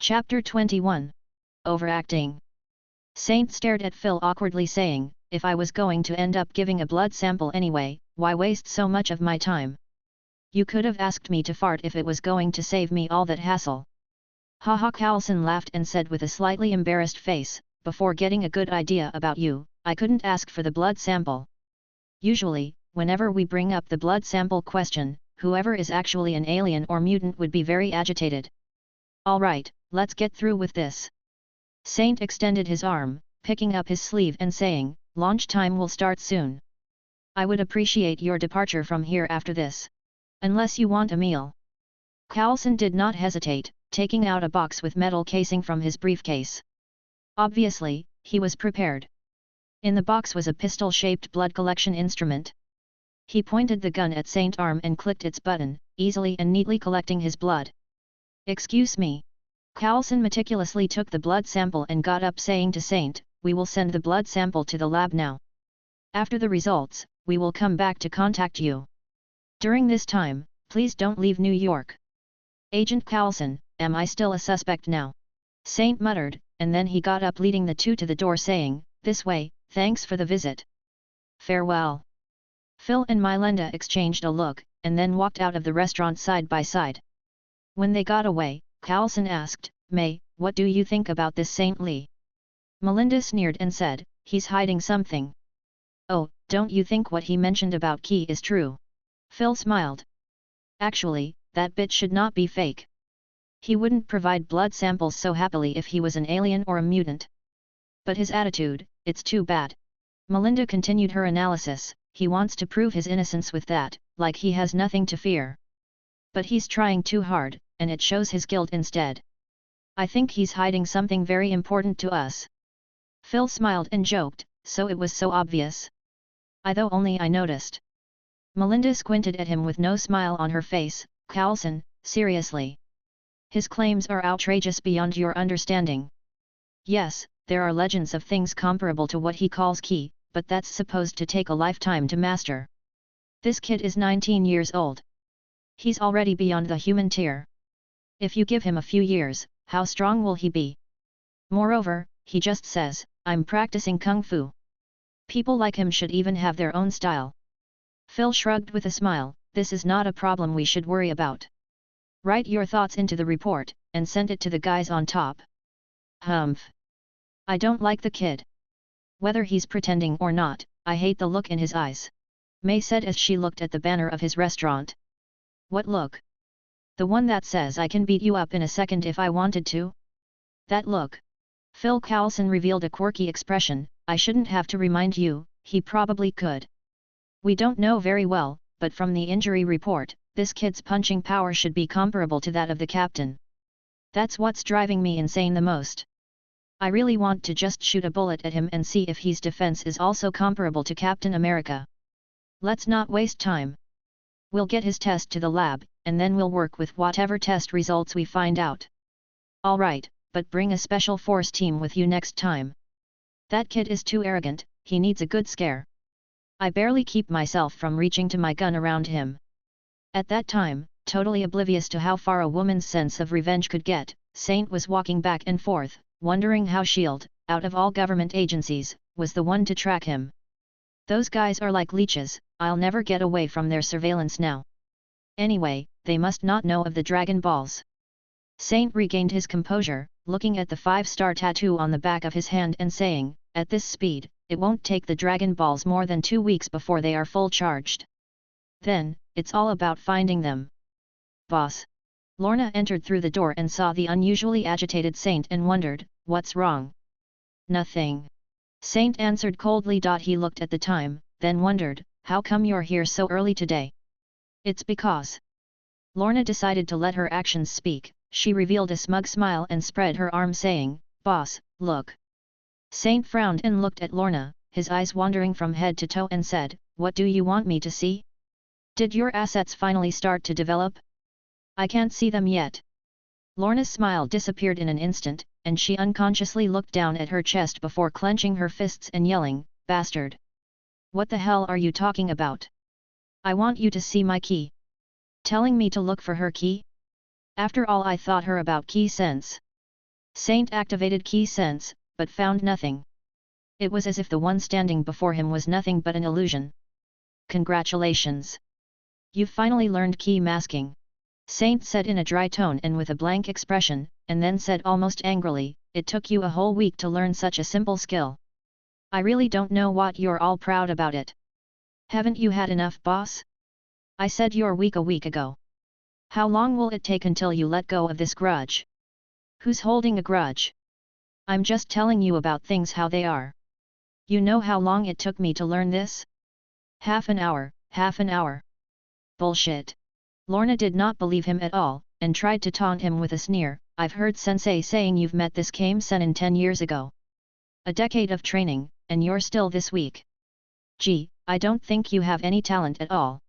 Chapter 21. Overacting. Saint stared at Phil awkwardly saying, if I was going to end up giving a blood sample anyway, why waste so much of my time? You could have asked me to fart if it was going to save me all that hassle. Haha. Carlson laughed and said with a slightly embarrassed face, before getting a good idea about you, I couldn't ask for the blood sample. Usually, whenever we bring up the blood sample question, whoever is actually an alien or mutant would be very agitated. Alright, let's get through with this. Saint extended his arm, picking up his sleeve and saying, launch time will start soon. I would appreciate your departure from here after this. Unless you want a meal. Carlson did not hesitate, taking out a box with metal casing from his briefcase. Obviously, he was prepared. In the box was a pistol-shaped blood collection instrument. He pointed the gun at Saint's arm and clicked its button, easily and neatly collecting his blood. Excuse me. Carlson meticulously took the blood sample and got up saying to Saint, we will send the blood sample to the lab now. After the results, we will come back to contact you. During this time, please don't leave New York. Agent Carlson, am I still a suspect now? Saint muttered, and then he got up leading the two to the door saying, this way, thanks for the visit. Farewell. Phil and Mylenda exchanged a look, and then walked out of the restaurant side by side. When they got away, Carlson asked, May, what do you think about this Saint Lee? Melinda sneered and said, he's hiding something. Oh, don't you think what he mentioned about Key is true? Phil smiled. Actually, that bit should not be fake. He wouldn't provide blood samples so happily if he was an alien or a mutant. But his attitude, it's too bad. Melinda continued her analysis, he wants to prove his innocence with that, like he has nothing to fear. But he's trying too hard, and it shows his guilt instead. I think he's hiding something very important to us. Phil smiled and joked, so it was so obvious. Though only I noticed. Melinda squinted at him with no smile on her face, Carlson, seriously. His claims are outrageous beyond your understanding. Yes, there are legends of things comparable to what he calls Key, but that's supposed to take a lifetime to master. This kid is 19 years old. He's already beyond the human tier. If you give him a few years, how strong will he be? Moreover, he just says, I'm practicing kung fu. People like him should even have their own style. Phil shrugged with a smile, this is not a problem we should worry about. Write your thoughts into the report, and send it to the guys on top. Humph. I don't like the kid. Whether he's pretending or not, I hate the look in his eyes. May said as she looked at the banner of his restaurant. What look? The one that says I can beat you up in a second if I wanted to? That look. Phil Carlson revealed a quirky expression, I shouldn't have to remind you, he probably could. We don't know very well, but from the injury report, this kid's punching power should be comparable to that of the captain. That's what's driving me insane the most. I really want to just shoot a bullet at him and see if his defense is also comparable to Captain America. Let's not waste time. We'll get his test to the lab, and then we'll work with whatever test results we find out. Alright, but bring a special force team with you next time. That kid is too arrogant, he needs a good scare. I barely keep myself from reaching to my gun around him. At that time, totally oblivious to how far a woman's sense of revenge could get, Saint was walking back and forth, wondering how S.H.I.E.L.D., out of all government agencies, was the one to track him. Those guys are like leeches, I'll never get away from their surveillance now. Anyway, they must not know of the Dragon Balls. Saint regained his composure, looking at the 5-star tattoo on the back of his hand and saying, at this speed, it won't take the Dragon Balls more than 2 weeks before they are full charged. Then, it's all about finding them. Boss. Lorna entered through the door and saw the unusually agitated Saint and wondered, what's wrong? Nothing. Saint answered coldly. He looked at the time, then wondered, how come you're here so early today? It's because. Lorna decided to let her actions speak, she revealed a smug smile and spread her arm saying, boss, look. Saint frowned and looked at Lorna, his eyes wandering from head to toe and said, what do you want me to see? Did your assets finally start to develop? I can't see them yet. Lorna's smile disappeared in an instant, and she unconsciously looked down at her chest before clenching her fists and yelling, bastard! What the hell are you talking about? I want you to see my key. Telling me to look for her key? After all I thought her about key sense. Saint activated key sense, but found nothing. It was as if the one standing before him was nothing but an illusion. Congratulations! You've finally learned key masking. Saint said in a dry tone and with a blank expression, and then said almost angrily, it took you a whole week to learn such a simple skill. I really don't know what you're all proud about it. Haven't you had enough, boss? I said you're weak a week ago. How long will it take until you let go of this grudge? Who's holding a grudge? I'm just telling you about things how they are. You know how long it took me to learn this? Half an hour, half an hour. Bullshit. Lorna did not believe him at all, and tried to taunt him with a sneer. I've heard Sensei saying you've met this Kame-Senin 10 years ago. A decade of training, and you're still this weak. Gee, I don't think you have any talent at all.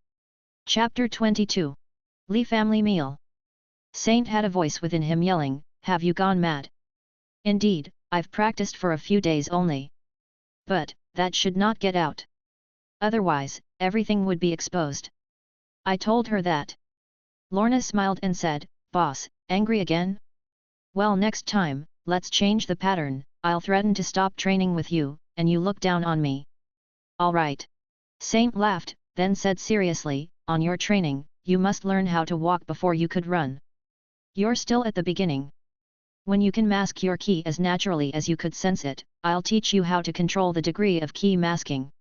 Chapter 22. Li Family Meal. Saint had a voice within him yelling, have you gone mad? Indeed, I've practiced for a few days only. But, that should not get out. Otherwise, everything would be exposed. I told her that. Lorna smiled and said, boss, angry again? Well, next time, let's change the pattern. I'll threaten to stop training with you, and you look down on me. All right. Saint laughed, then said seriously, on your training, you must learn how to walk before you could run. You're still at the beginning. When you can mask your ki as naturally as you could sense it, I'll teach you how to control the degree of ki masking.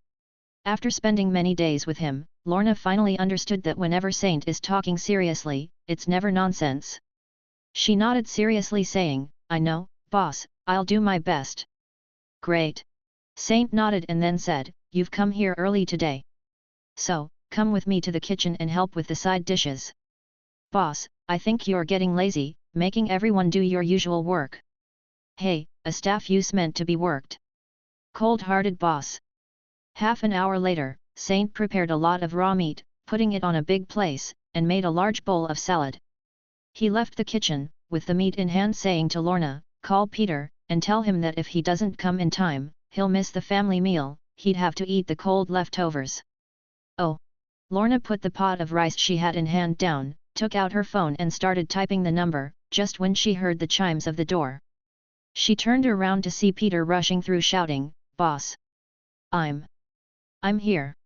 After spending many days with him, Lorna finally understood that whenever Saint is talking seriously, it's never nonsense. She nodded seriously saying, I know, boss, I'll do my best. Great. Saint nodded and then said, you've come here early today. So, come with me to the kitchen and help with the side dishes. Boss, I think you're getting lazy, making everyone do your usual work. Hey, a staff use meant to be worked. Cold-hearted boss. Half an hour later, Saint prepared a lot of raw meat, putting it on a big place, and made a large bowl of salad. He left the kitchen, with the meat in hand saying to Lorna, call Peter, and tell him that if he doesn't come in time, he'll miss the family meal, he'd have to eat the cold leftovers. Oh! Lorna put the pot of rice she had in hand down, took out her phone and started typing the number, just when she heard the chimes of the door. She turned around to see Peter rushing through shouting, Boss! I'm here.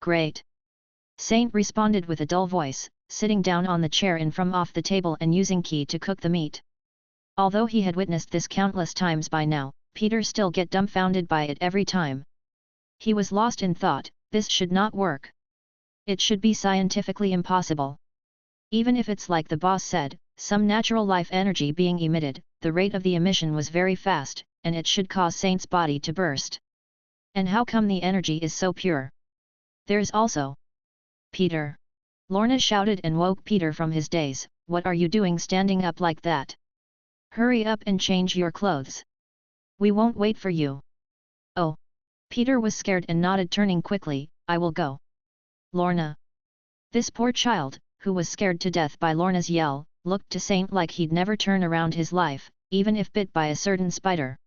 Great! Saint responded with a dull voice, sitting down on the chair in from off the table and using key to cook the meat. Although he had witnessed this countless times by now, Peter still get dumbfounded by it every time. He was lost in thought, this should not work. It should be scientifically impossible. Even if it's like the boss said, some natural life energy being emitted, the rate of the emission was very fast, and it should cause Saint's body to burst. And how come the energy is so pure? There's also Peter! Lorna shouted and woke Peter from his daze, what are you doing standing up like that? Hurry up and change your clothes. We won't wait for you. Oh! Peter was scared and nodded, turning quickly, I will go. Lorna! This poor child, who was scared to death by Lorna's yell, looked to Saint like he'd never turn around his life, even if bit by a certain spider.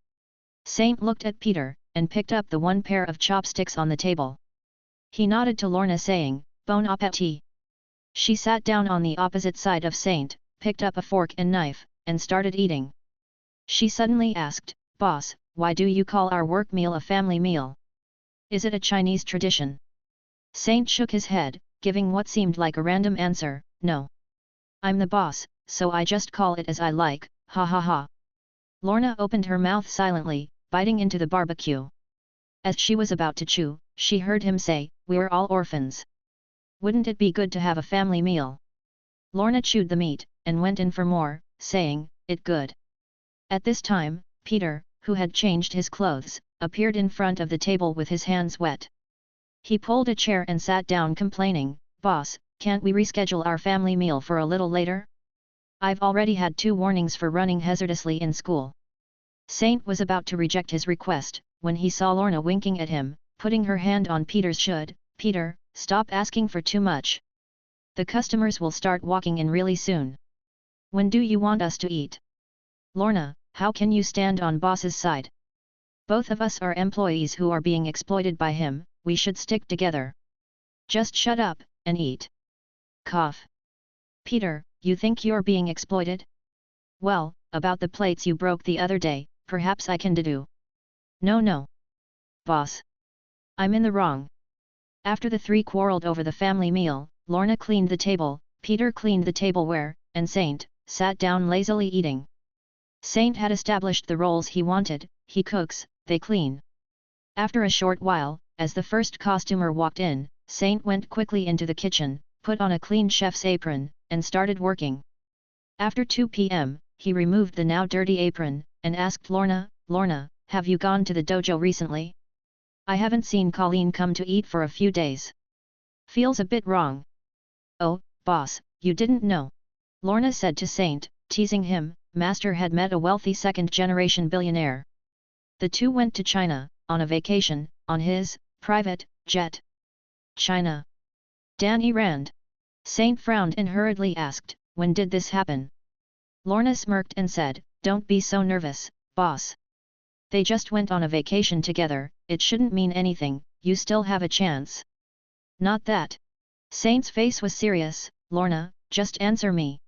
Saint looked at Peter, and picked up the one pair of chopsticks on the table. He nodded to Lorna saying, Bon appétit. She sat down on the opposite side of Saint, picked up a fork and knife, and started eating. She suddenly asked, Boss, why do you call our work meal a family meal? Is it a Chinese tradition? Saint shook his head, giving what seemed like a random answer, no. I'm the boss, so I just call it as I like, ha ha ha. Lorna opened her mouth silently, biting into the barbecue. As she was about to chew, she heard him say, we're all orphans. Wouldn't it be good to have a family meal? Lorna chewed the meat, and went in for more, saying, it good. At this time, Peter, who had changed his clothes, appeared in front of the table with his hands wet. He pulled a chair and sat down complaining, Boss, can't we reschedule our family meal for a little later? I've already had 2 warnings for running hazardously in school. Saint was about to reject his request, when he saw Lorna winking at him, putting her hand on Peter's shoulder. Peter, stop asking for too much. The customers will start walking in really soon. When do you want us to eat? Lorna, how can you stand on boss's side? Both of us are employees who are being exploited by him, we should stick together. Just shut up, and eat. Cough. Peter, you think you're being exploited? Well, about the plates you broke the other day, perhaps I can do. No. Boss. I'm in the wrong. After the three quarreled over the family meal, Lorna cleaned the table, Peter cleaned the tableware, and Saint sat down lazily eating. Saint had established the roles he wanted, he cooks, they clean. After a short while, as the first costumer walked in, Saint went quickly into the kitchen, put on a clean chef's apron, and started working. After 2 p.m., he removed the now dirty apron, and asked Lorna, have you gone to the dojo recently? I haven't seen Colleen come to eat for a few days. Feels a bit wrong. Oh, boss, you didn't know. Lorna said to Saint, teasing him. Master had met a wealthy second-generation billionaire. The two went to China, on a vacation, on his private jet. China. Danny Rand. Saint frowned and hurriedly asked, when did this happen? Lorna smirked and said, don't be so nervous, boss. They just went on a vacation together, it shouldn't mean anything, you still have a chance. Not that. Saint's face was serious. Lorna, just answer me.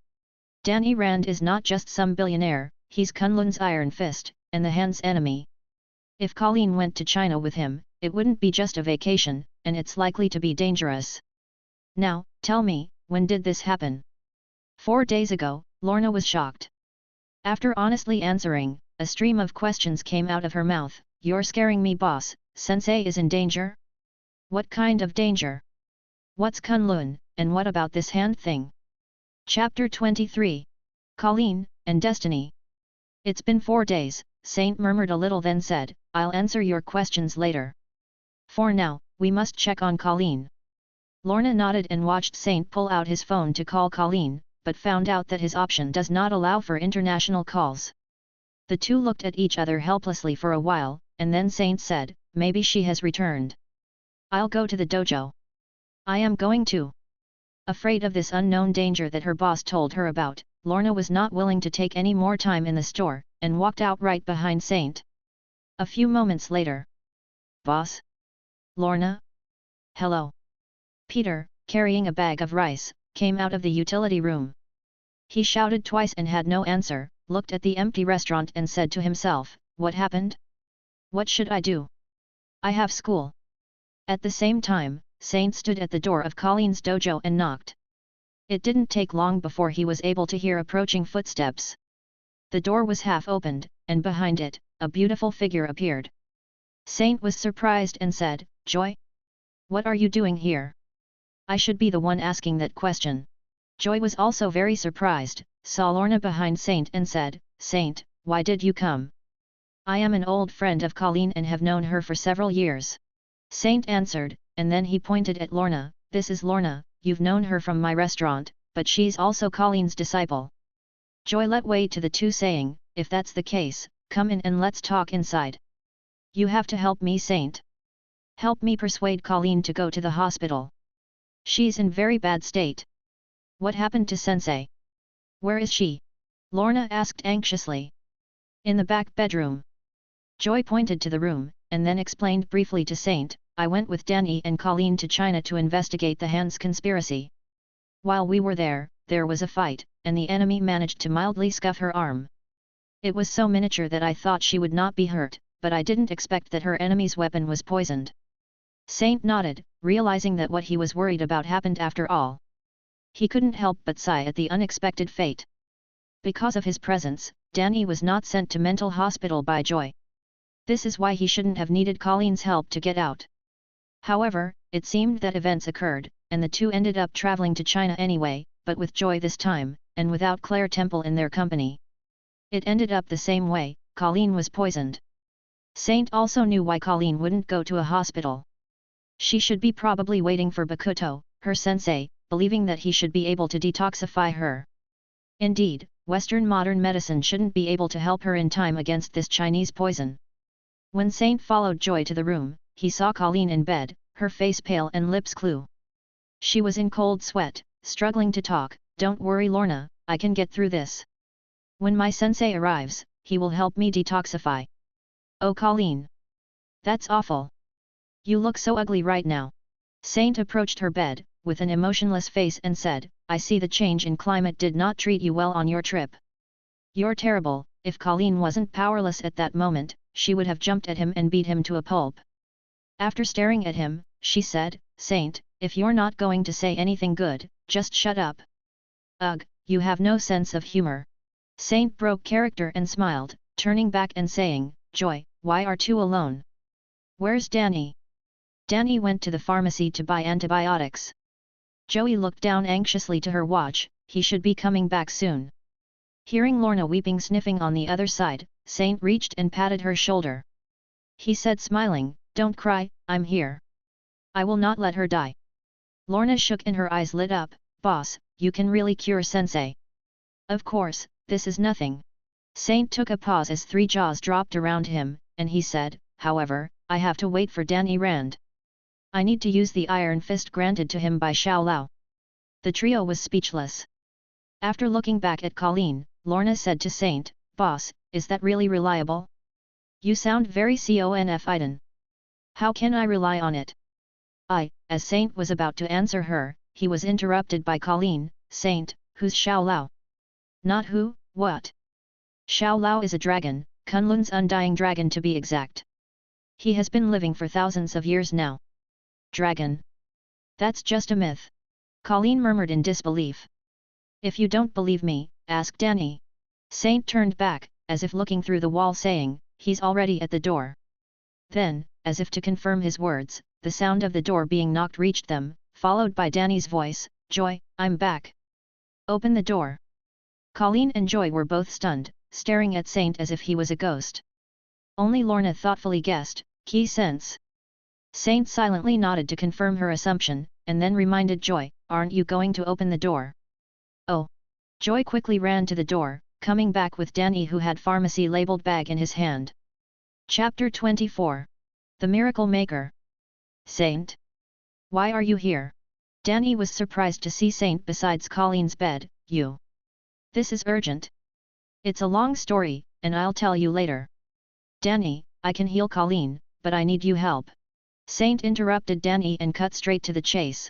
Danny Rand is not just some billionaire, he's Kunlun's iron fist, and the Han's enemy. If Colleen went to China with him, it wouldn't be just a vacation, and it's likely to be dangerous. Now, tell me, when did this happen? 4 days ago, Lorna was shocked. After honestly answering, a stream of questions came out of her mouth. You're scaring me, boss, Sensei is in danger? What kind of danger? What's Kunlun, and what about this hand thing? Chapter 23. Colleen, and Destiny. It's been 4 days, Saint murmured a little then said, I'll answer your questions later. For now, we must check on Colleen. Lorna nodded and watched Saint pull out his phone to call Colleen, but found out that his option does not allow for international calls. The two looked at each other helplessly for a while, and then Saint said, maybe she has returned. I'll go to the dojo. I am going to. Afraid of this unknown danger that her boss told her about, Lorna was not willing to take any more time in the store, and walked out right behind Saint. A few moments later. Boss? Lorna? Hello. Peter, carrying a bag of rice, came out of the utility room. He shouted twice and had no answer, looked at the empty restaurant and said to himself, what happened? What should I do? I have school. At the same time, Saint stood at the door of Colleen's dojo and knocked. It didn't take long before he was able to hear approaching footsteps. The door was half opened, and behind it, a beautiful figure appeared. Saint was surprised and said, Joy? What are you doing here? I should be the one asking that question. Joy was also very surprised, saw Lorna behind Saint and said, Saint, why did you come? I am an old friend of Colleen and have known her for several years. Saint answered, and then he pointed at Lorna, this is Lorna, you've known her from my restaurant, but she's also Colleen's disciple. Joy let way to the two saying, if that's the case, come in and let's talk inside. You have to help me, Saint. Help me persuade Colleen to go to the hospital. She's in very bad state. What happened to Sensei? Where is she? Lorna asked anxiously. In the back bedroom. Joy pointed to the room, and then explained briefly to Saint, I went with Danny and Colleen to China to investigate the Han's conspiracy. While we were there was a fight, and the enemy managed to mildly scuff her arm. It was so miniature that I thought she would not be hurt, but I didn't expect that her enemy's weapon was poisoned. Saint nodded, realizing that what he was worried about happened after all. He couldn't help but sigh at the unexpected fate. Because of his presence, Danny was not sent to mental hospital by Joy. This is why he shouldn't have needed Colleen's help to get out. However, it seemed that events occurred, and the two ended up traveling to China anyway, but with Joy this time, and without Claire Temple in their company. It ended up the same way, Colleen was poisoned. Saint also knew why Colleen wouldn't go to a hospital. She should be probably waiting for Bakuto, her sensei, believing that he should be able to detoxify her. Indeed, Western modern medicine shouldn't be able to help her in time against this Chinese poison. When Saint followed Joy to the room, he saw Colleen in bed, her face pale and lips blue. She was in cold sweat, struggling to talk. Don't worry, Lorna, I can get through this. When my sensei arrives, he will help me detoxify. Oh, Colleen! That's awful. You look so ugly right now. Saint approached her bed, with an emotionless face and said, I see the change in climate did not treat you well on your trip. You're terrible. If Colleen wasn't powerless at that moment, she would have jumped at him and beat him to a pulp. After staring at him, she said, Saint, if you're not going to say anything good, just shut up. Ugh, you have no sense of humor. Saint broke character and smiled, turning back and saying, Joy, why are you alone? Where's Danny? Danny went to the pharmacy to buy antibiotics. Joey looked down anxiously to her watch, he should be coming back soon. Hearing Lorna weeping sniffing on the other side, Saint reached and patted her shoulder. He said smiling, Don't cry, I'm here. I will not let her die. Lorna shook and her eyes lit up, Boss, you can really cure Sensei. Of course, this is nothing. Saint took a pause as three jaws dropped around him, and he said, However, I have to wait for Danny Rand. I need to use the iron fist granted to him by Xiao Lao. The trio was speechless. After looking back at Colleen, Lorna said to Saint, Boss, is that really reliable? You sound very confident. How can I rely on it? As Saint was about to answer her, he was interrupted by Colleen, Saint, who's Xiao Lao? Not who, what? Xiao Lao is a dragon, Kunlun's undying dragon to be exact. He has been living for thousands of years now. Dragon? That's just a myth. Colleen murmured in disbelief. If you don't believe me, ask Danny. Saint turned back, as if looking through the wall saying, he's already at the door. Then, as if to confirm his words, the sound of the door being knocked reached them, followed by Danny's voice, Joy, I'm back. Open the door. Colleen and Joy were both stunned, staring at Saint as if he was a ghost. Only Lorna thoughtfully guessed, key sense. Saint silently nodded to confirm her assumption, and then reminded Joy, aren't you going to open the door? Oh. Joy quickly ran to the door, coming back with Danny who had pharmacy labeled bag in his hand. Chapter 24. The Miracle Maker. Saint? Why are you here? Danny was surprised to see Saint besides Colleen's bed, you. This is urgent. It's a long story, and I'll tell you later. Danny, I can heal Colleen, but I need you help. Saint interrupted Danny and cut straight to the chase.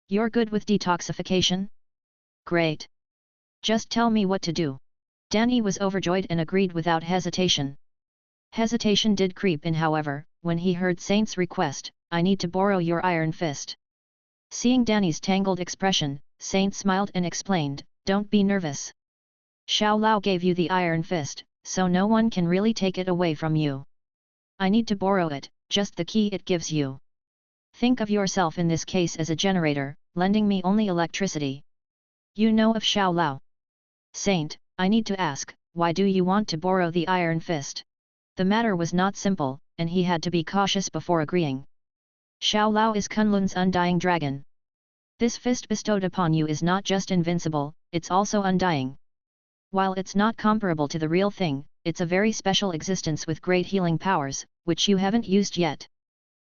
You're good with detoxification? Great. Just tell me what to do. Danny was overjoyed and agreed without hesitation. Hesitation did creep in however, when he heard Saint's request, I need to borrow your iron fist. Seeing Danny's tangled expression, Saint smiled and explained, don't be nervous. Xiao Lao gave you the iron fist, so no one can really take it away from you. I need to borrow it, just the key it gives you. Think of yourself in this case as a generator, lending me only electricity. You know of Xiao Lao. Saint, I need to ask, why do you want to borrow the iron fist? The matter was not simple, and he had to be cautious before agreeing. Xiao Lao is Kunlun's undying dragon. This fist bestowed upon you is not just invincible, it's also undying. While it's not comparable to the real thing, it's a very special existence with great healing powers, which you haven't used yet.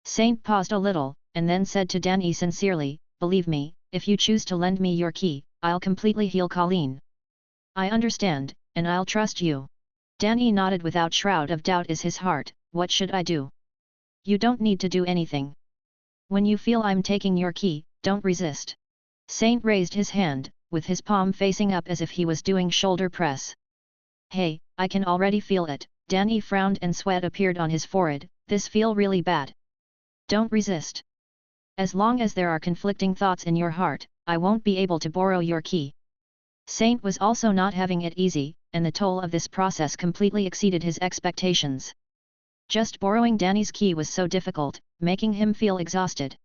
Saint paused a little, and then said to Danny sincerely, believe me, if you choose to lend me your key, I'll completely heal Colleen. I understand, and I'll trust you. Danny nodded without shroud of doubt in his heart, what should I do? You don't need to do anything. When you feel I'm taking your key, don't resist. Saint raised his hand, with his palm facing up as if he was doing shoulder press. Hey, I can already feel it. Danny frowned and sweat appeared on his forehead, this feel really bad. Don't resist. As long as there are conflicting thoughts in your heart, I won't be able to borrow your key. Saint was also not having it easy, and the toll of this process completely exceeded his expectations. Just borrowing Danny's key was so difficult, making him feel exhausted.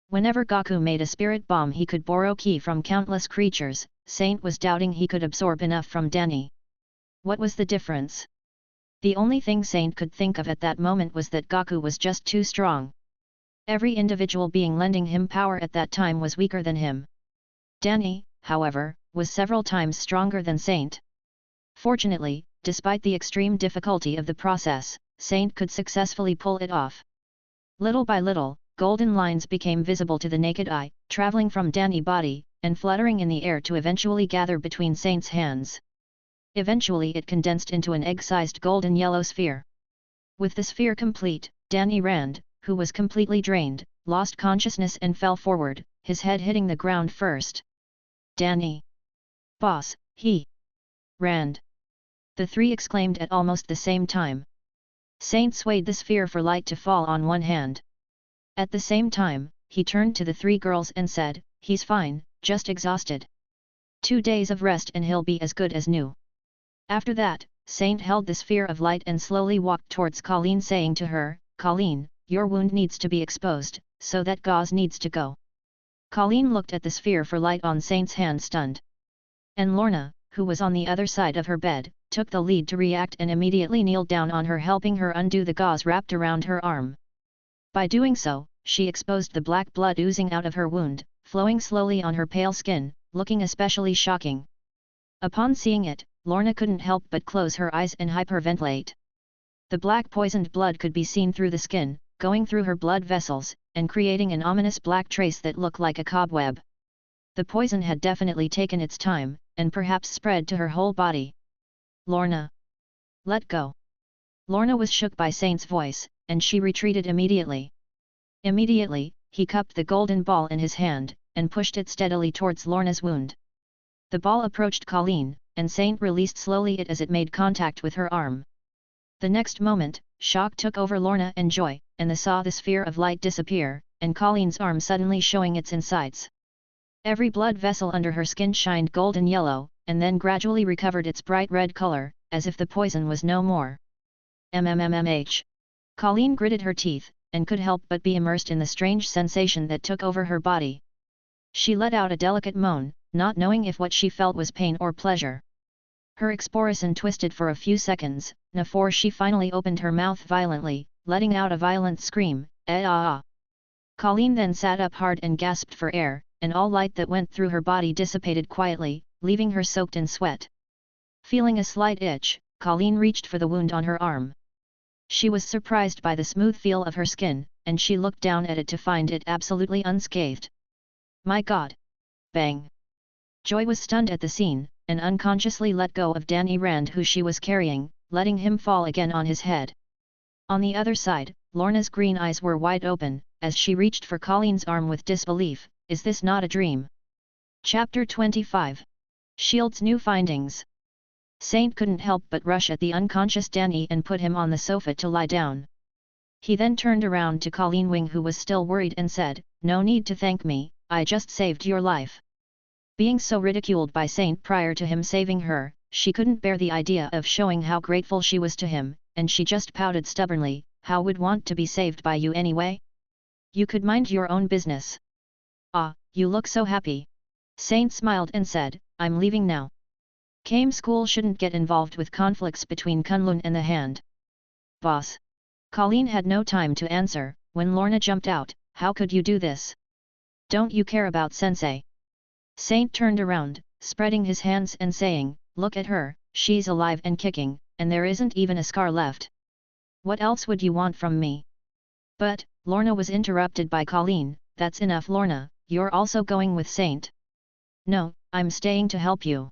Whenever Goku made a spirit bomb he could borrow ki from countless creatures, Saint was doubting he could absorb enough from Danny. What was the difference? The only thing Saint could think of at that moment was that Goku was just too strong. Every individual being lending him power at that time was weaker than him. Danny, however, was several times stronger than Saint. Fortunately, despite the extreme difficulty of the process, Saint could successfully pull it off. Little by little, golden lines became visible to the naked eye, traveling from Danny's body, and fluttering in the air to eventually gather between Saint's hands. Eventually it condensed into an egg-sized golden yellow sphere. With the sphere complete, Danny Rand, who was completely drained, lost consciousness and fell forward, his head hitting the ground first. Danny. Boss, he. Rand. the three exclaimed at almost the same time. Saint swayed the sphere for light to fall on one hand. At the same time, he turned to the three girls and said, "He's fine, just exhausted. 2 days of rest and he'll be as good as new." After that, Saint held the sphere of light and slowly walked towards Colleen, saying to her, "Colleen, your wound needs to be exposed, so that gauze needs to go." Colleen looked at the sphere for light on Saint's hand, stunned. And Lorna, who was on the other side of her bed, took the lead to react and immediately kneeled down on her, helping her undo the gauze wrapped around her arm. By doing so, she exposed the black blood oozing out of her wound, flowing slowly on her pale skin, looking especially shocking. Upon seeing it, Lorna couldn't help but close her eyes and hyperventilate. The black poisoned blood could be seen through the skin, going through her blood vessels, and creating an ominous black trace that looked like a cobweb. The poison had definitely taken its time, and perhaps spread to her whole body. "Lorna! Let go!" Lorna was shook by Saint's voice, and she retreated immediately. Immediately, he cupped the golden ball in his hand, and pushed it steadily towards Lorna's wound. The ball approached Colleen, and Saint released slowly it as it made contact with her arm. The next moment, shock took over Lorna and Joy, and they saw the sphere of light disappear, and Colleen's arm suddenly showing its insides. Every blood vessel under her skin shined golden yellow, and then gradually recovered its bright red color, as if the poison was no more. MMMMH. Colleen gritted her teeth, and could help but be immersed in the strange sensation that took over her body. She let out a delicate moan, not knowing if what she felt was pain or pleasure. Her exporison twisted for a few seconds, before she finally opened her mouth violently, letting out a violent scream, "Ah!" Colleen then sat up hard and gasped for air, and all light that went through her body dissipated quietly, leaving her soaked in sweat. Feeling a slight itch, Colleen reached for the wound on her arm. She was surprised by the smooth feel of her skin, and she looked down at it to find it absolutely unscathed. "My God!" Bang! Joy was stunned at the scene, and unconsciously let go of Danny Rand, who she was carrying, letting him fall again on his head. On the other side, Lorna's green eyes were wide open, as she reached for Colleen's arm with disbelief. "Is this not a dream?" Chapter 25. Shield's new findings. Saint couldn't help but rush at the unconscious Danny and put him on the sofa to lie down. He then turned around to Colleen Wing, who was still worried, and said, "No need to thank me, I just saved your life." Being so ridiculed by Saint prior to him saving her, she couldn't bear the idea of showing how grateful she was to him, and she just pouted stubbornly, "How would want to be saved by you anyway? You could mind your own business." "Ah, you look so happy." Saint smiled and said, "I'm leaving now. Kame school shouldn't get involved with conflicts between Kunlun and the Hand." "Boss." Colleen had no time to answer, when Lorna jumped out, "How could you do this? Don't you care about Sensei?" Saint turned around, spreading his hands and saying, "Look at her, she's alive and kicking, and there isn't even a scar left. What else would you want from me?" But, Lorna was interrupted by Colleen, "That's enough, Lorna, you're also going with Saint." "No, I'm staying to help you.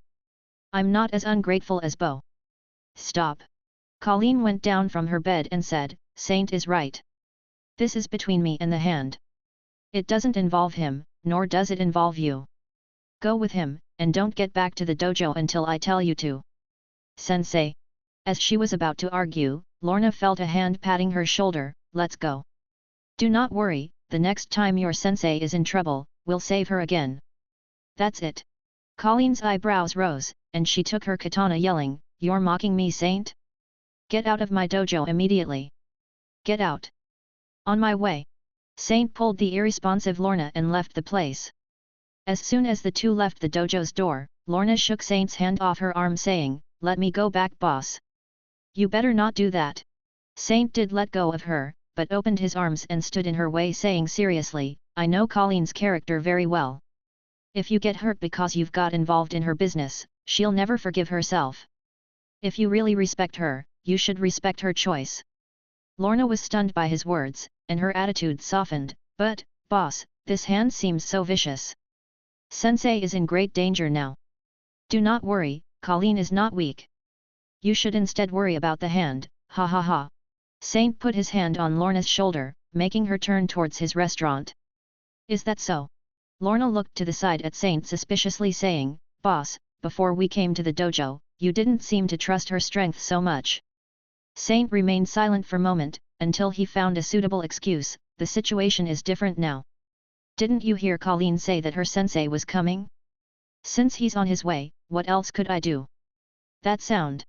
I'm not as ungrateful as Bo." "Stop." Colleen went down from her bed and said, "Saint is right. This is between me and the Hand. It doesn't involve him, nor does it involve you. Go with him, and don't get back to the dojo until I tell you to." "Sensei." As she was about to argue, Lorna felt a hand patting her shoulder, "Let's go. Do not worry, the next time your sensei is in trouble, we'll save her again." "That's it." Colleen's eyebrows rose, and she took her katana, yelling, "You're mocking me, Saint? Get out of my dojo immediately. Get out." "On my way." Saint pulled the irresponsive Lorna and left the place. As soon as the two left the dojo's door, Lorna shook Saint's hand off her arm, saying, "Let me go back, boss." "You better not do that." Saint did let go of her, but opened his arms and stood in her way, saying seriously, "I know Colleen's character very well. If you get hurt because you've got involved in her business, she'll never forgive herself. If you really respect her, you should respect her choice." Lorna was stunned by his words, and her attitude softened, "But, boss, this Hand seems so vicious. Sensei is in great danger now." "Do not worry, Colleen is not weak. You should instead worry about the Hand, ha ha ha." Saint put his hand on Lorna's shoulder, making her turn towards his restaurant. "Is that so?" Lorna looked to the side at Saint suspiciously, saying, "Boss, before we came to the dojo, you didn't seem to trust her strength so much. Saint remained silent for a moment, until he found a suitable excuse. The situation is different now. Didn't you hear Colleen say that her sensei was coming? Since he's on his way, what else could I do? That sound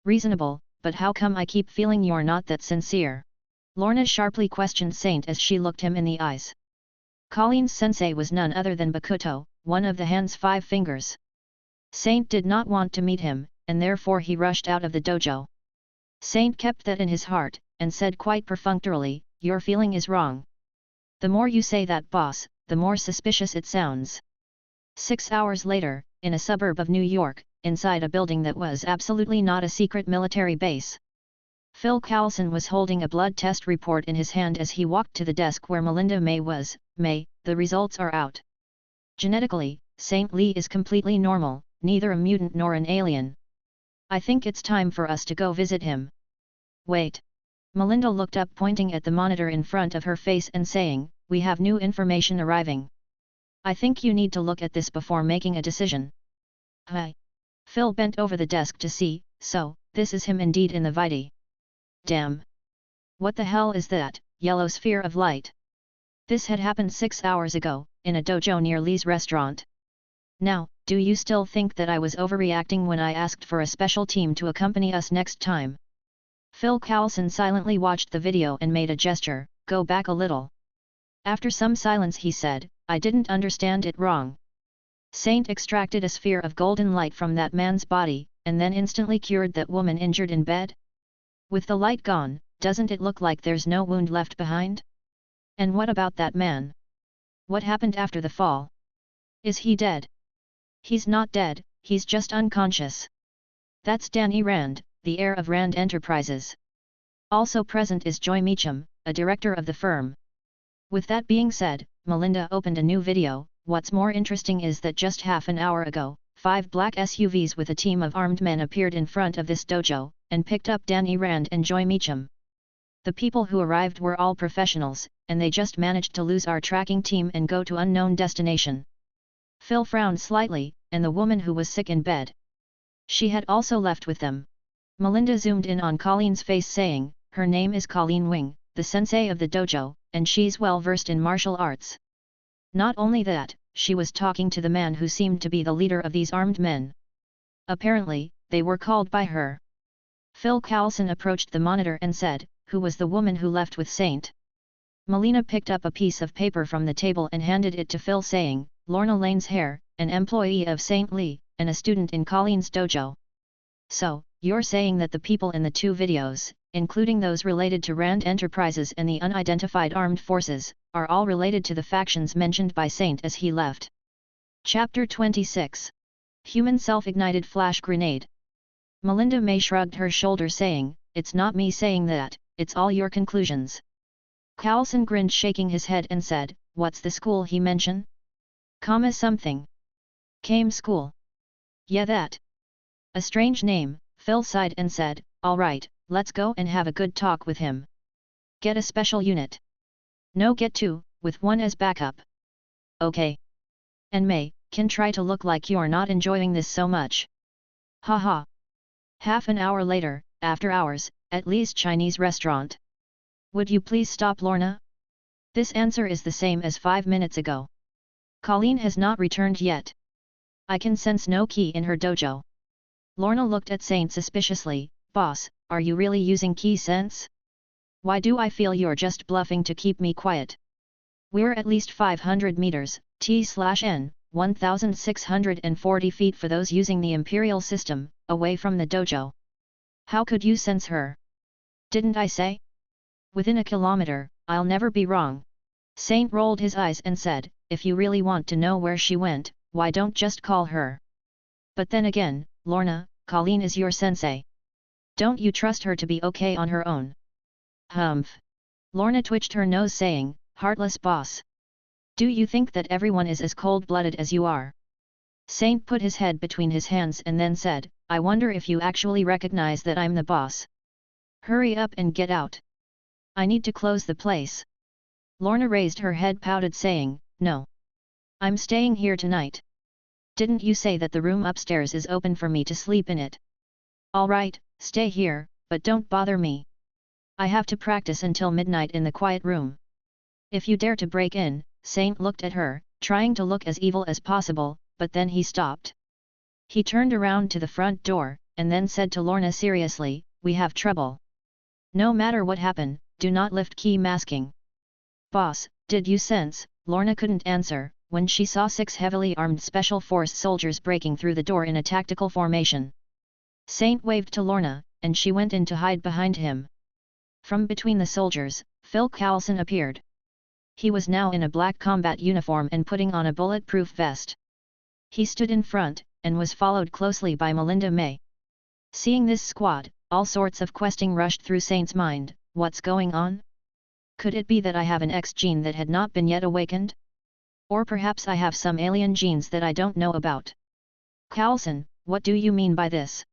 reasonable, but how come I keep feeling you're not that sincere? Lorna sharply questioned Saint as she looked him in the eyes. Colleen's sensei was none other than Bakuto, one of the hand's 5 fingers. Saint did not want to meet him, and therefore he rushed out of the dojo. Saint kept that in his heart, and said quite perfunctorily, "Your feeling is wrong. The more you say that, boss, the more suspicious it sounds." 6 hours later, in a suburb of New York, inside a building that was absolutely not a secret military base. Phil Coulson was holding a blood test report in his hand as he walked to the desk where Melinda May was. "May, the results are out. Genetically, Saint Lee is completely normal, neither a mutant nor an alien. I think it's time for us to go visit him." "Wait." Melinda looked up, pointing at the monitor in front of her face and saying, "We have new information arriving. I think you need to look at this before making a decision." "Hi." Phil bent over the desk to see. "So, this is him indeed in the Vitae. Damn. What the hell is that, yellow sphere of light?" This had happened 6 hours ago, in a dojo near Lee's restaurant. "Now, do you still think that I was overreacting when I asked for a special team to accompany us next time?" Phil Coulson silently watched the video and made a gesture, "Go back a little." After some silence he said, "I didn't understand it wrong. Saint extracted a sphere of golden light from that man's body, and then instantly cured that woman injured in bed? With the light gone, doesn't it look like there's no wound left behind? And what about that man? What happened after the fall? Is he dead?" "He's not dead, he's just unconscious. That's Danny Rand, the heir of Rand Enterprises. Also present is Joy Meacham, a director of the firm." With that being said, Melinda opened a new video. "What's more interesting is that just half an hour ago, 5 black SUVs with a team of armed men appeared in front of this dojo, and picked up Danny Rand and Joy Meacham. The people who arrived were all professionals, and they just managed to lose our tracking team and go to unknown destination." Phil frowned slightly, "And the woman who was sick in bed? She had also left with them?" Melinda zoomed in on Colleen's face, saying, "Her name is Colleen Wing, the sensei of the dojo, and she's well versed in martial arts. Not only that, she was talking to the man who seemed to be the leader of these armed men. Apparently, they were called by her." Phil Coulson approached the monitor and said, "Who was the woman who left with Saint?" Melina picked up a piece of paper from the table and handed it to Phil, saying, "Lorna Lane's hair, an employee of Saint Lee, and a student in Colleen's dojo." "So, you're saying that the people in the 2 videos, including those related to Rand Enterprises and the unidentified armed forces, are all related to the factions mentioned by Saint as he left." Chapter 26. Human Self-Ignited Flash Grenade. Melinda May shrugged her shoulders, saying, "It's not me saying that, it's all your conclusions." Coulson grinned, shaking his head, and said, "What's the school he mentioned? Comma something. Came school. Yeah, that. A strange name." Phil sighed and said, "All right, let's go and have a good talk with him. Get a special unit. No, get 2, with 1 as backup. Okay. And May, can try to look like you're not enjoying this so much. Haha." Half an hour later, after hours, at Lee's Chinese restaurant. "Would you please stop, Lorna? This answer is the same as 5 minutes ago. Colleen has not returned yet. I can sense no key in her dojo." Lorna looked at Saint suspiciously. "Boss, are you really using key sense? Why do I feel you're just bluffing to keep me quiet? We're at least 500 meters, T/N, 1,640 feet for those using the Imperial system, away from the dojo. How could you sense her? Didn't I say? Within a kilometer, I'll never be wrong." Saint rolled his eyes and said, "If you really want to know where she went, why don't just call her? But then again, Lorna, Colleen is your sensei. Don't you trust her to be okay on her own?" "Humph." Lorna twitched her nose, saying, "Heartless boss. Do you think that everyone is as cold-blooded as you are?" Saint put his head between his hands and then said, "I wonder if you actually recognize that I'm the boss. Hurry up and get out. I need to close the place." Lorna raised her head, pouted, saying, "No. I'm staying here tonight. Didn't you say that the room upstairs is open for me to sleep in it?" Alright, stay here, but don't bother me. I have to practice until midnight in the quiet room. If you dare to break in, Saint looked at her, trying to look as evil as possible, but then he stopped. He turned around to the front door, and then said to Lorna seriously, we have trouble. No matter what happen, do not lift key masking. Boss, did you sense? Lorna couldn't answer, when she saw 6 heavily armed special force soldiers breaking through the door in a tactical formation. Saint waved to Lorna, and she went in to hide behind him. From between the soldiers, Phil Coulson appeared. He was now in a black combat uniform and putting on a bulletproof vest. He stood in front, and was followed closely by Melinda May. Seeing this squad, all sorts of questing rushed through Saint's mind. What's going on? Could it be that I have an X gene that had not been yet awakened? Or perhaps I have some alien genes that I don't know about? Coulson, what do you mean by this?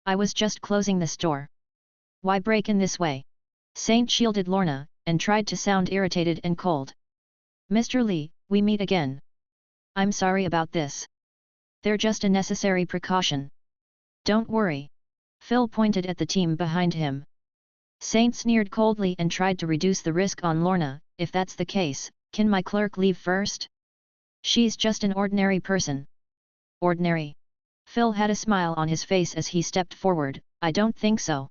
I was just closing the store. Why break in this way? Saint shielded Lorna, and tried to sound irritated and cold. Mr. Lee, we meet again. I'm sorry about this. They're just a necessary precaution. Don't worry. Phil pointed at the team behind him. Saint sneered coldly and tried to reduce the risk on Lorna. If that's the case, can my clerk leave first? She's just an ordinary person. Ordinary? Phil had a smile on his face as he stepped forward. I don't think so.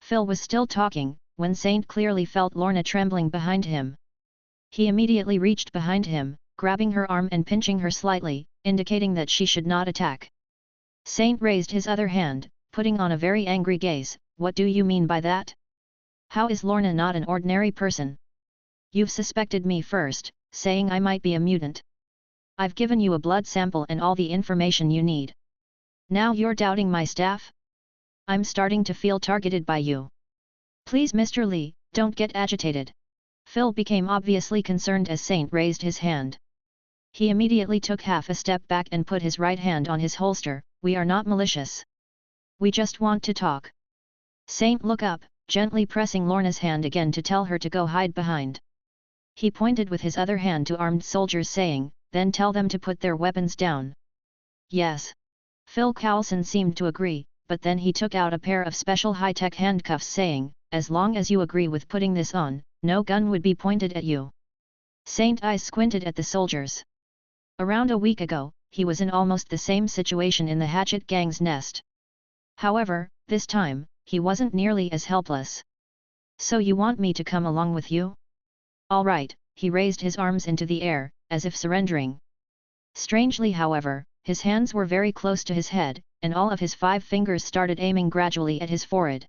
Phil was still talking, when Saint clearly felt Lorna trembling behind him. He immediately reached behind him, grabbing her arm and pinching her slightly, indicating that she should not attack. Saint raised his other hand, putting on a very angry gaze. What do you mean by that? How is Lorna not an ordinary person? You've suspected me first, saying I might be a mutant. I've given you a blood sample and all the information you need. Now you're doubting my staff? I'm starting to feel targeted by you. Please Mr. Lee, don't get agitated. Phil became obviously concerned as Saint raised his hand. He immediately took half a step back and put his right hand on his holster. We are not malicious. We just want to talk. Saint looked up, gently pressing Lorna's hand again to tell her to go hide behind. He pointed with his other hand to armed soldiers saying, then tell them to put their weapons down. Yes. Phil Coulson seemed to agree, but then he took out a pair of special high-tech handcuffs saying, as long as you agree with putting this on, no gun would be pointed at you. Saint eyes squinted at the soldiers. Around a week ago, he was in almost the same situation in the Hatchet Gang's nest. However, this time, he wasn't nearly as helpless. So you want me to come along with you? All right, he raised his arms into the air, as if surrendering. Strangely however, his hands were very close to his head, and all of his 5 fingers started aiming gradually at his forehead.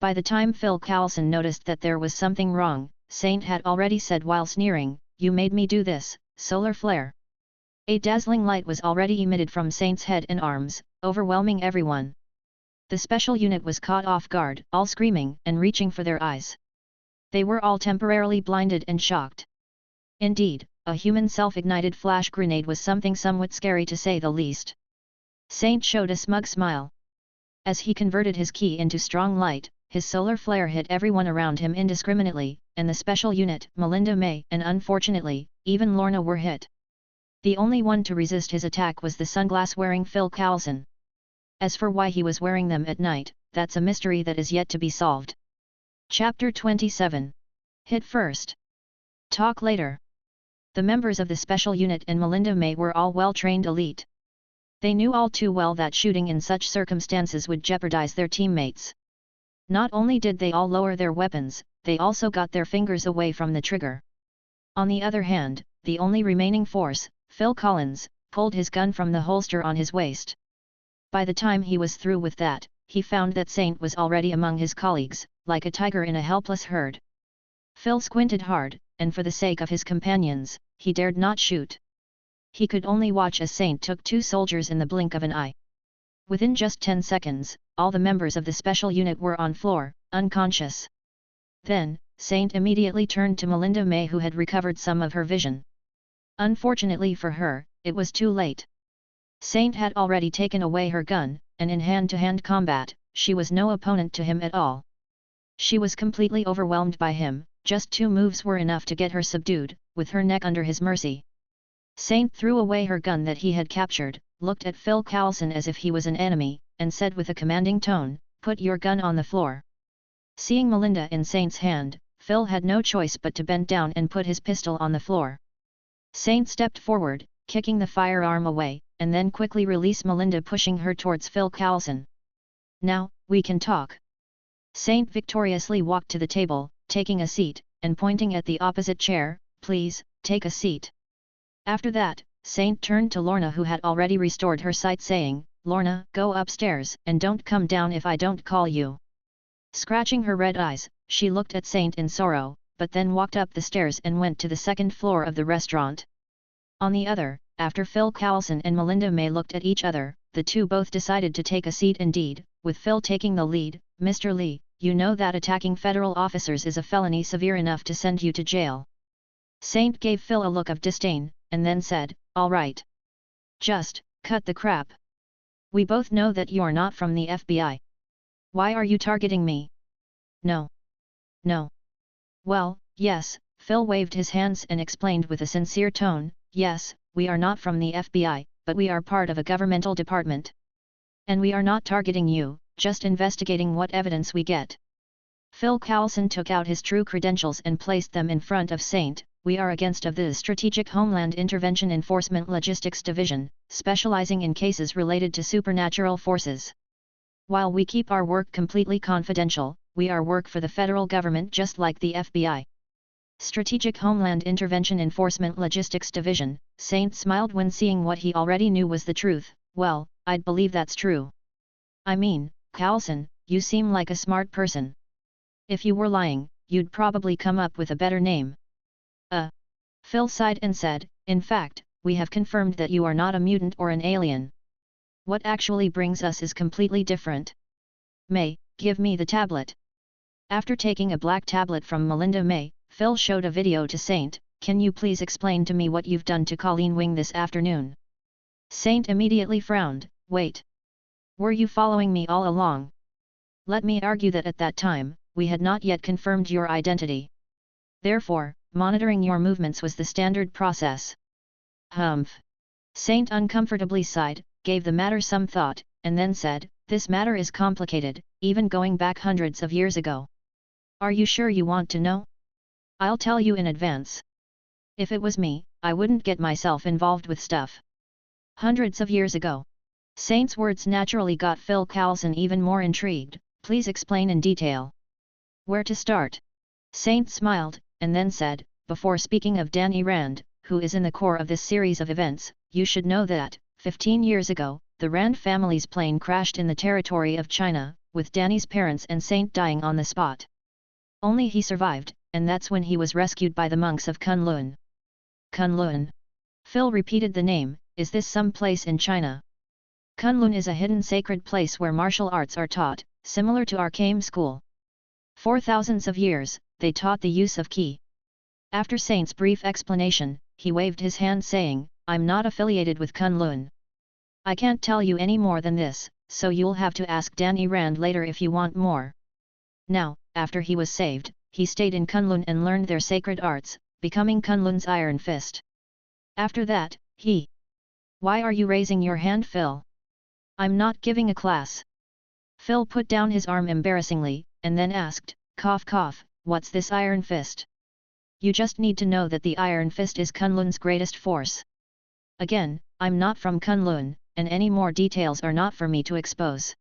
By the time Phil Coulson noticed that there was something wrong, Saint had already said while sneering, you made me do this, solar flare. A dazzling light was already emitted from Saint's head and arms, overwhelming everyone. The special unit was caught off guard, all screaming and reaching for their eyes. They were all temporarily blinded and shocked. Indeed, a human self-ignited flash grenade was something somewhat scary to say the least. Saint showed a smug smile. As he converted his ki into strong light, his solar flare hit everyone around him indiscriminately, and the special unit, Melinda May, and unfortunately, even Lorna were hit. The only one to resist his attack was the sunglass-wearing Phil Coulson. As for why he was wearing them at night, that's a mystery that is yet to be solved. Chapter 27. Hit first. Talk later. The members of the special unit and Melinda May were all well-trained elite. They knew all too well that shooting in such circumstances would jeopardize their teammates. Not only did they all lower their weapons, they also got their fingers away from the trigger. On the other hand, the only remaining force, Phil Collins, pulled his gun from the holster on his waist. By the time he was through with that, he found that Saint was already among his colleagues, like a tiger in a helpless herd. Phil squinted hard, and for the sake of his companions, he dared not shoot. He could only watch as Saint took 2 soldiers in the blink of an eye. Within just 10 seconds, all the members of the special unit were on floor, unconscious. Then, Saint immediately turned to Melinda May, who had recovered some of her vision. Unfortunately for her, it was too late. Saint had already taken away her gun, and in hand-to-hand combat, she was no opponent to him at all. She was completely overwhelmed by him, just 2 moves were enough to get her subdued, with her neck under his mercy. Saint threw away her gun that he had captured, looked at Phil Coulson as if he was an enemy, and said with a commanding tone, "Put your gun on the floor." Seeing Melinda in Saint's hand, Phil had no choice but to bend down and put his pistol on the floor. Saint stepped forward, kicking the firearm away, and then quickly released Melinda, pushing her towards Phil Coulson. "Now, we can talk." Saint victoriously walked to the table, taking a seat, and pointing at the opposite chair, "Please, take a seat." After that, Saint turned to Lorna, who had already restored her sight, saying, "Lorna, go upstairs, and don't come down if I don't call you." Scratching her red eyes, she looked at Saint in sorrow, but then walked up the stairs and went to the second floor of the restaurant. On the other, after Phil Coulson and Melinda May looked at each other, the two both decided to take a seat indeed, with Phil taking the lead. "Mr. Lee, you know that attacking federal officers is a felony severe enough to send you to jail." Saint gave Phil a look of disdain, and then said, "All right. Just, cut the crap. We both know that you're not from the FBI. Why are you targeting me?" "No. No. Well, yes," Phil waved his hands and explained with a sincere tone, "Yes, we are not from the FBI, but we are part of a governmental department. And we are not targeting you, just investigating what evidence we get." Phil Coulson took out his true credentials and placed them in front of Saint. "We are against of the Strategic Homeland Intervention Enforcement Logistics Division, specializing in cases related to supernatural forces. While we keep our work completely confidential, we are work for the federal government just like the FBI." Strategic Homeland Intervention Enforcement Logistics Division. Saint smiled when seeing what he already knew was the truth. "Well, I'd believe that's true. I mean, Coulson, you seem like a smart person. If you were lying, you'd probably come up with a better name." Phil sighed and said, "In fact, we have confirmed that you are not a mutant or an alien. What actually brings us is completely different. May, give me the tablet." After taking a black tablet from Melinda May, Phil showed a video to Saint. "Can you please explain to me what you've done to Colleen Wing this afternoon?" Saint immediately frowned. "Wait. Were you following me all along?" "Let me argue that at that time, we had not yet confirmed your identity. Therefore, monitoring your movements was the standard process." "Humph." Saint uncomfortably sighed, gave the matter some thought, and then said, "This matter is complicated, even going back hundreds of years ago. Are you sure you want to know? I'll tell you in advance. If it was me, I wouldn't get myself involved with stuff." "Hundreds of years ago." Saint's words naturally got Phil Coulson even more intrigued. "Please explain in detail." "Where to start?" Saint smiled, and then said, "Before speaking of Danny Rand, who is in the core of this series of events, you should know that, 15 years ago, the Rand family's plane crashed in the territory of China, with Danny's parents and Saint dying on the spot. Only he survived, and that's when he was rescued by the monks of Kunlun." "Kunlun?" Phil repeated the name. "Is this some place in China?" "Kunlun is a hidden sacred place where martial arts are taught, similar to arcane school. For thousands of years, they taught the use of qi." After Saint's brief explanation, he waved his hand saying, "I'm not affiliated with Kunlun. I can't tell you any more than this, so you'll have to ask Danny Rand later if you want more." Now, after he was saved, he stayed in Kunlun and learned their sacred arts, becoming Kunlun's Iron Fist. After that, he... "Why are you raising your hand, Phil? I'm not giving a class." Phil put down his arm embarrassingly, and then asked, "Cough cough, what's this Iron Fist?" "You just need to know that the Iron Fist is Kunlun's greatest force. Again, I'm not from Kunlun, and any more details are not for me to expose."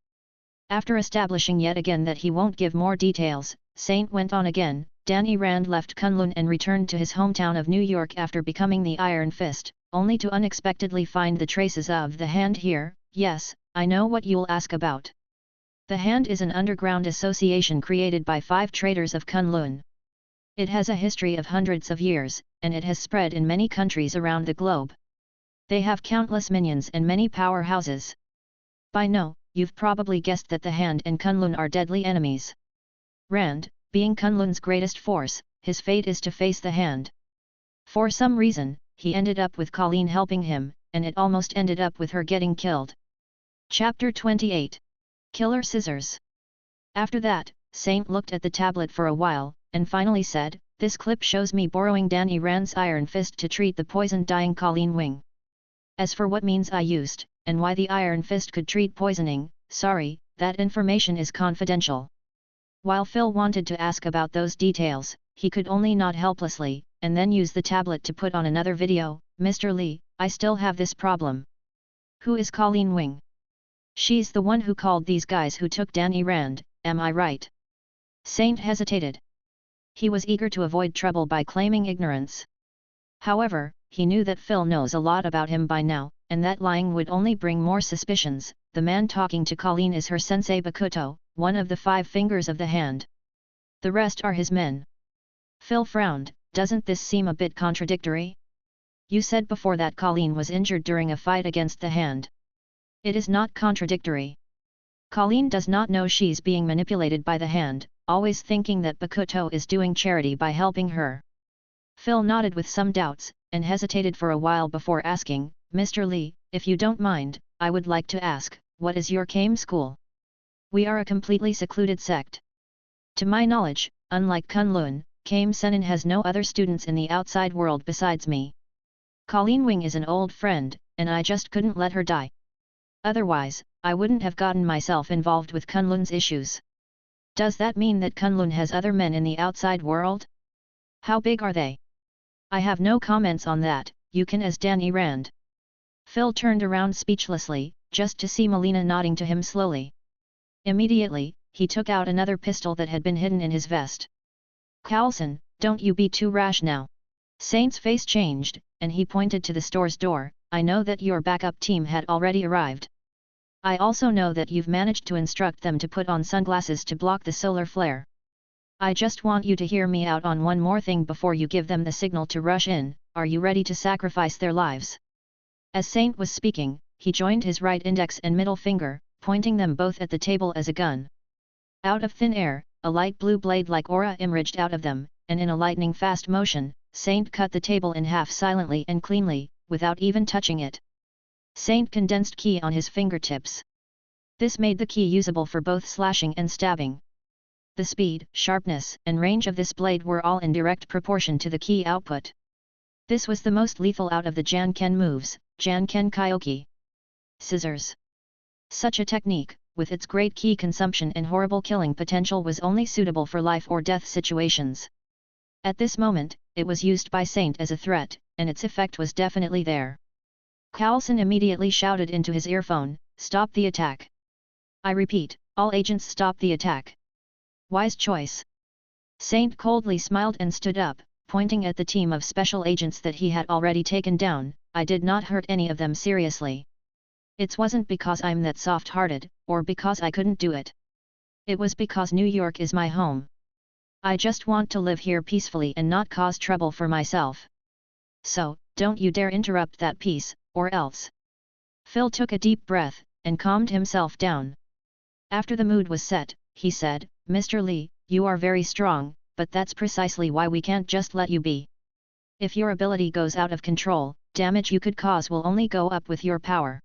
After establishing yet again that he won't give more details, Saint went on again. "Danny Rand left Kunlun and returned to his hometown of New York after becoming the Iron Fist, only to unexpectedly find the traces of the hand here." "Yes, I know what you'll ask about. The Hand is an underground association created by 5 traders of Kunlun. It has a history of hundreds of years, and it has spread in many countries around the globe. They have countless minions and many powerhouses. By now, you've probably guessed that the Hand and Kunlun are deadly enemies. Rand, being Kunlun's greatest force, his fate is to face the Hand. For some reason, he ended up with Colleen helping him, and it almost ended up with her getting killed." Chapter 28. Killer Scissors. After that, Saint looked at the tablet for a while, and finally said, "This clip shows me borrowing Danny Rand's Iron Fist to treat the poisoned dying Colleen Wing. As for what means I used, and why the Iron Fist could treat poisoning. Sorry, that information is confidential. While Phil wanted to ask about those details, he could only nod helplessly, and then use the tablet to put on another video. Mr. Lee, I still have this problem. Who is Colleen Wing? She's the one who called these guys who took Danny Rand, am I right? Saint hesitated. He was eager to avoid trouble by claiming ignorance. However, he knew that Phil knows a lot about him by now, and that lying would only bring more suspicions. The man talking to Colleen is her sensei Bakuto, one of the 5 fingers of the hand. The rest are his men. Phil frowned. Doesn't this seem a bit contradictory? You said before that Colleen was injured during a fight against the hand. It is not contradictory. Colleen does not know she's being manipulated by the hand, always thinking that Bakuto is doing charity by helping her. Phil nodded with some doubts, and hesitated for a while before asking, Mr. Lee, if you don't mind, I would like to ask, what is your Kame school? We are a completely secluded sect. To my knowledge, unlike Kunlun, Kame Sennin has no other students in the outside world besides me. Colleen Wing is an old friend, and I just couldn't let her die. Otherwise, I wouldn't have gotten myself involved with Kunlun's issues. Does that mean that Kunlun has other men in the outside world? How big are they? I have no comments on that, you can as Danny Rand. Phil turned around speechlessly, just to see Melina nodding to him slowly. Immediately, he took out another pistol that had been hidden in his vest. Carlson, don't you be too rash now. Saint's face changed, and he pointed to the store's door. I know that your backup team had already arrived. I also know that you've managed to instruct them to put on sunglasses to block the solar flare. I just want you to hear me out on one more thing before you give them the signal to rush in. Are you ready to sacrifice their lives? As Saint was speaking, he joined his right index and middle finger, pointing them both at the table as a gun. Out of thin air, a light blue blade-like aura emerged out of them, and in a lightning-fast motion, Saint cut the table in half silently and cleanly, without even touching it. Saint condensed ki on his fingertips. This made the ki usable for both slashing and stabbing. The speed, sharpness, and range of this blade were all in direct proportion to the ki output. This was the most lethal out of the Janken moves, Janken Kyoki. Scissors. Such a technique, with its great ki consumption and horrible killing potential, was only suitable for life or death situations. At this moment, it was used by Saint as a threat, and its effect was definitely there. Carlson immediately shouted into his earphone, "Stop the attack! I repeat, all agents stop the attack!" Wise choice. Saint coldly smiled and stood up, pointing at the team of special agents that he had already taken down. I did not hurt any of them seriously. It wasn't because I'm that soft-hearted, or because I couldn't do it. It was because New York is my home. I just want to live here peacefully and not cause trouble for myself. So, don't you dare interrupt that peace, or else. Phil took a deep breath, and calmed himself down. After the mood was set, he said, Mr. Lee, you are very strong, but that's precisely why we can't just let you be. If your ability goes out of control, damage you could cause will only go up with your power.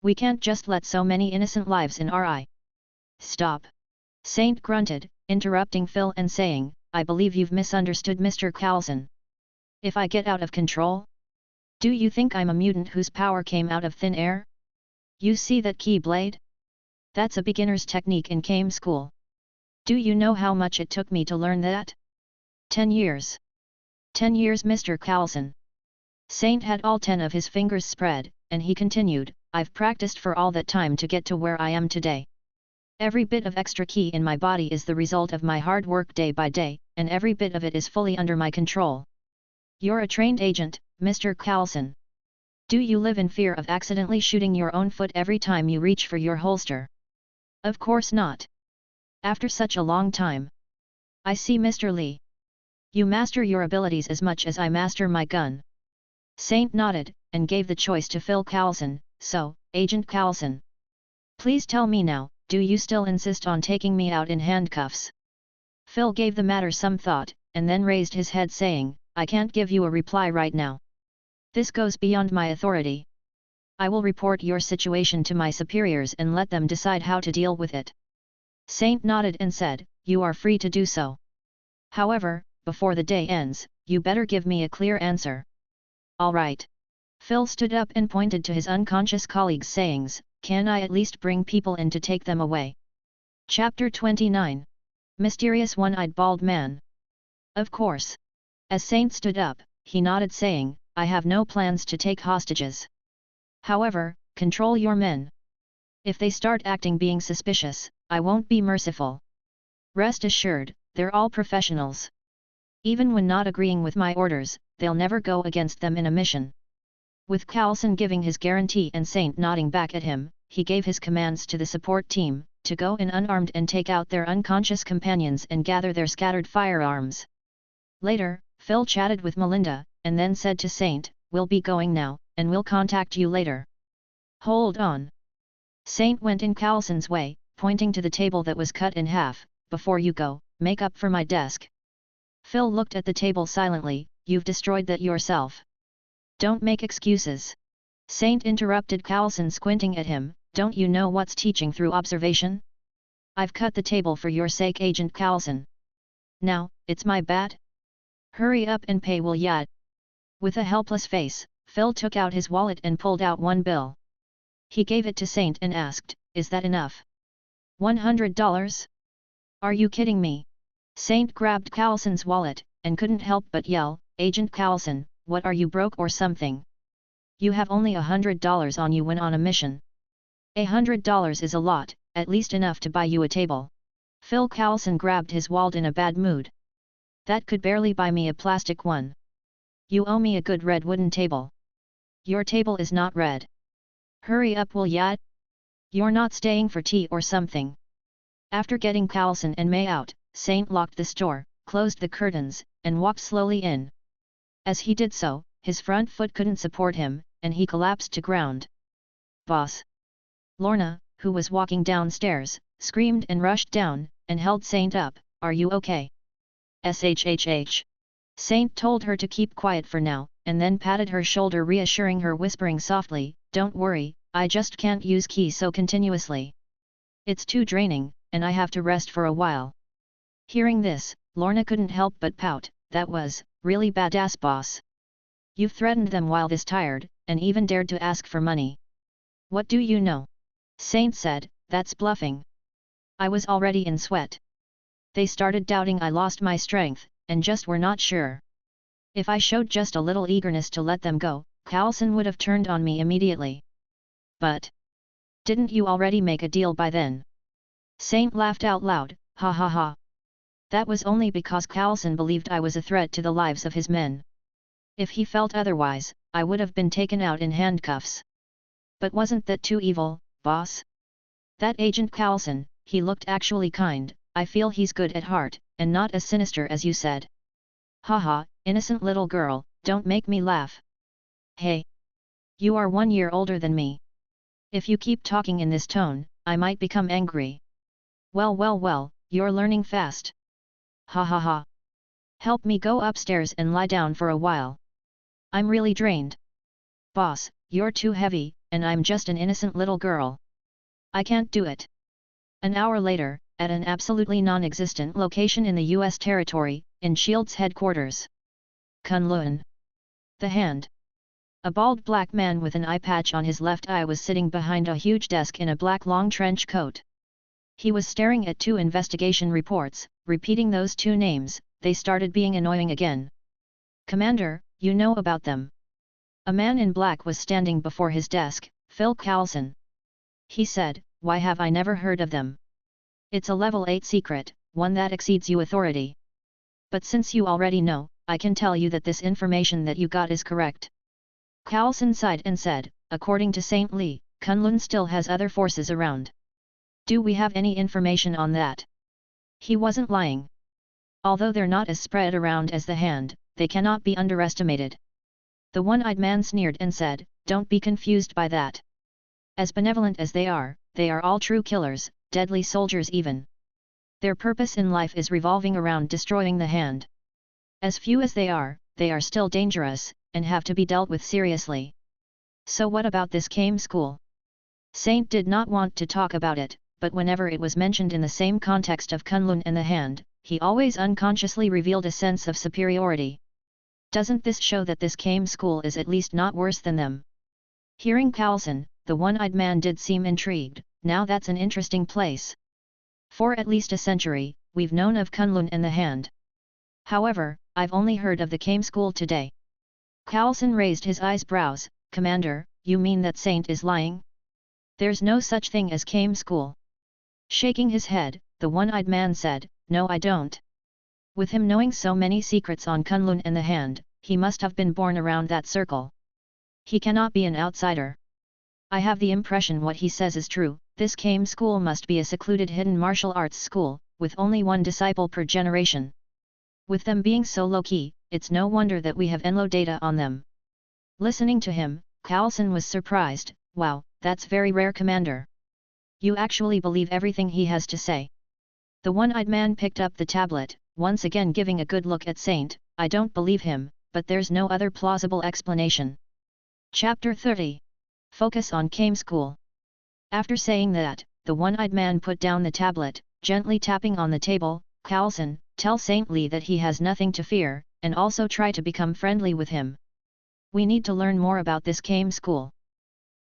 We can't just let so many innocent lives in our eye. Stop! Saint grunted, interrupting Phil and saying, I believe you've misunderstood Mr. Carlson. If I get out of control? Do you think I'm a mutant whose power came out of thin air? You see that key blade? That's a beginner's technique in Kame school. Do you know how much it took me to learn that? 10 years. 10 years, Mr. Carlson. Saint had all 10 of his fingers spread, and he continued, I've practiced for all that time to get to where I am today. Every bit of extra ki in my body is the result of my hard work day by day, and every bit of it is fully under my control. You're a trained agent, Mr. Carlson. Do you live in fear of accidentally shooting your own foot every time you reach for your holster? Of course not. After such a long time. I see, Mr. Lee. You master your abilities as much as I master my gun. Saint nodded, and gave the choice to Phil Carlson. So, Agent Carlson. Please tell me now, do you still insist on taking me out in handcuffs? Phil gave the matter some thought, and then raised his head saying, I can't give you a reply right now. This goes beyond my authority. I will report your situation to my superiors and let them decide how to deal with it. Saint nodded and said, You are free to do so. However, before the day ends, you better give me a clear answer. All right. Phil stood up and pointed to his unconscious colleagues sayings, "Can I at least bring people in to take them away?" Chapter 29. Mysterious One-Eyed Bald Man. Of course. As Saint stood up, he nodded saying, "I have no plans to take hostages. However, control your men. If they start acting being suspicious, I won't be merciful. Rest assured, they're all professionals. Even when not agreeing with my orders, they'll never go against them in a mission." With Coulson giving his guarantee and Saint nodding back at him, he gave his commands to the support team, to go in unarmed and take out their unconscious companions and gather their scattered firearms. Later, Phil chatted with Melinda, and then said to Saint, "We'll be going now, and we'll contact you later." "Hold on." Saint went in Coulson's way, pointing to the table that was cut in half. "Before you go, make up for my desk." Phil looked at the table silently. "You've destroyed that yourself. Don't make excuses." Saint interrupted Coulson, squinting at him. "Don't you know what's teaching through observation? I've cut the table for your sake, Agent Coulson. Now, it's my bat? Hurry up and pay, will ya?" With a helpless face, Phil took out his wallet and pulled out one bill. He gave it to Saint and asked, "Is that enough? $100? Are you kidding me?" Saint grabbed Coulson's wallet, and couldn't help but yell, "Agent Coulson, what are you, broke or something? You have only $100 on you when on a mission. $100 is a lot, at least enough to buy you a table." Phil Coulson grabbed his wallet in a bad mood. "That could barely buy me a plastic one. You owe me a good red wooden table. Your table is not red. Hurry up, will ya? You're not staying for tea or something." After getting Coulson and May out, Saint locked the store, closed the curtains, and walked slowly in. As he did so, his front foot couldn't support him, and he collapsed to ground. "Boss!" Lorna, who was walking downstairs, screamed and rushed down, and held Saint up. "Are you okay?" "Shhh." Saint told her to keep quiet for now, and then patted her shoulder, reassuring her, whispering softly, "Don't worry, I just can't use keys so continuously. It's too draining, and I have to rest for a while." Hearing this, Lorna couldn't help but pout. "That was really badass, boss. You've threatened them while this tired, and even dared to ask for money." "What do you know?" Saint said, "That's bluffing. I was already in sweat. They started doubting I lost my strength, and just were not sure. If I showed just a little eagerness to let them go, Coulson would have turned on me immediately." "But didn't you already make a deal by then?" Saint laughed out loud, "Ha ha ha. That was only because Coulson believed I was a threat to the lives of his men. If he felt otherwise, I would have been taken out in handcuffs. But wasn't that too evil, boss? That Agent Coulson, he looked actually kind. I feel he's good at heart, and not as sinister as you said." "Haha, innocent little girl, don't make me laugh. Hey! You are 1 year older than me. If you keep talking in this tone, I might become angry." Well, you're learning fast. Ha ha ha. Help me go upstairs and lie down for a while. I'm really drained." "Boss, you're too heavy, and I'm just an innocent little girl. I can't do it." An hour later, at an absolutely non-existent location in the US territory, in S.H.I.E.L.D.'s headquarters. Kunlun. The Hand. A bald black man with an eye patch on his left eye was sitting behind a huge desk in a black long trench coat. He was staring at 2 investigation reports, repeating those 2 names. They started being annoying again. "Commander, you know about them." A man in black was standing before his desk. "Phil Coulson," he said, "why have I never heard of them? It's a level 8 secret, one that exceeds your authority. But since you already know, I can tell you that this information that you got is correct." Coulson sighed and said, "According to St. Lee, Kunlun still has other forces around. Do we have any information on that?" He wasn't lying. Although they're not as spread around as the Hand, they cannot be underestimated. The one-eyed man sneered and said, "Don't be confused by that. As benevolent as they are all true killers, deadly soldiers even. Their purpose in life is revolving around destroying the Hand. As few as they are still dangerous, and have to be dealt with seriously." "So what about this Kame school?" Saint did not want to talk about it, but whenever it was mentioned in the same context of Kunlun and the Hand, he always unconsciously revealed a sense of superiority. Doesn't this show that this Kame school is at least not worse than them? Hearing Carlson, the one-eyed man did seem intrigued. Now that's an interesting place. For at least a century, we've known of Kunlun and the Hand. However, I've only heard of the Kame school today. Carlson raised his eyebrows. Commander, you mean that Saint is lying? There's no such thing as Kame school. Shaking his head, the one-eyed man said, no I don't. With him knowing so many secrets on Kunlun and the Hand, he must have been born around that circle. He cannot be an outsider. I have the impression what he says is true. This Kame school must be a secluded hidden martial arts school, with only one disciple per generation. With them being so low-key, it's no wonder that we have low data on them. Listening to him, Carlson was surprised. Wow, that's very rare, Commander. You actually believe everything he has to say. The one-eyed man picked up the tablet, once again giving a good look at Saint. I don't believe him, but there's no other plausible explanation. Chapter 30. Focus on Kame school. After saying that, the one-eyed man put down the tablet, gently tapping on the table. Carlson, tell Saint Lee that he has nothing to fear, and also try to become friendly with him. We need to learn more about this Kame school.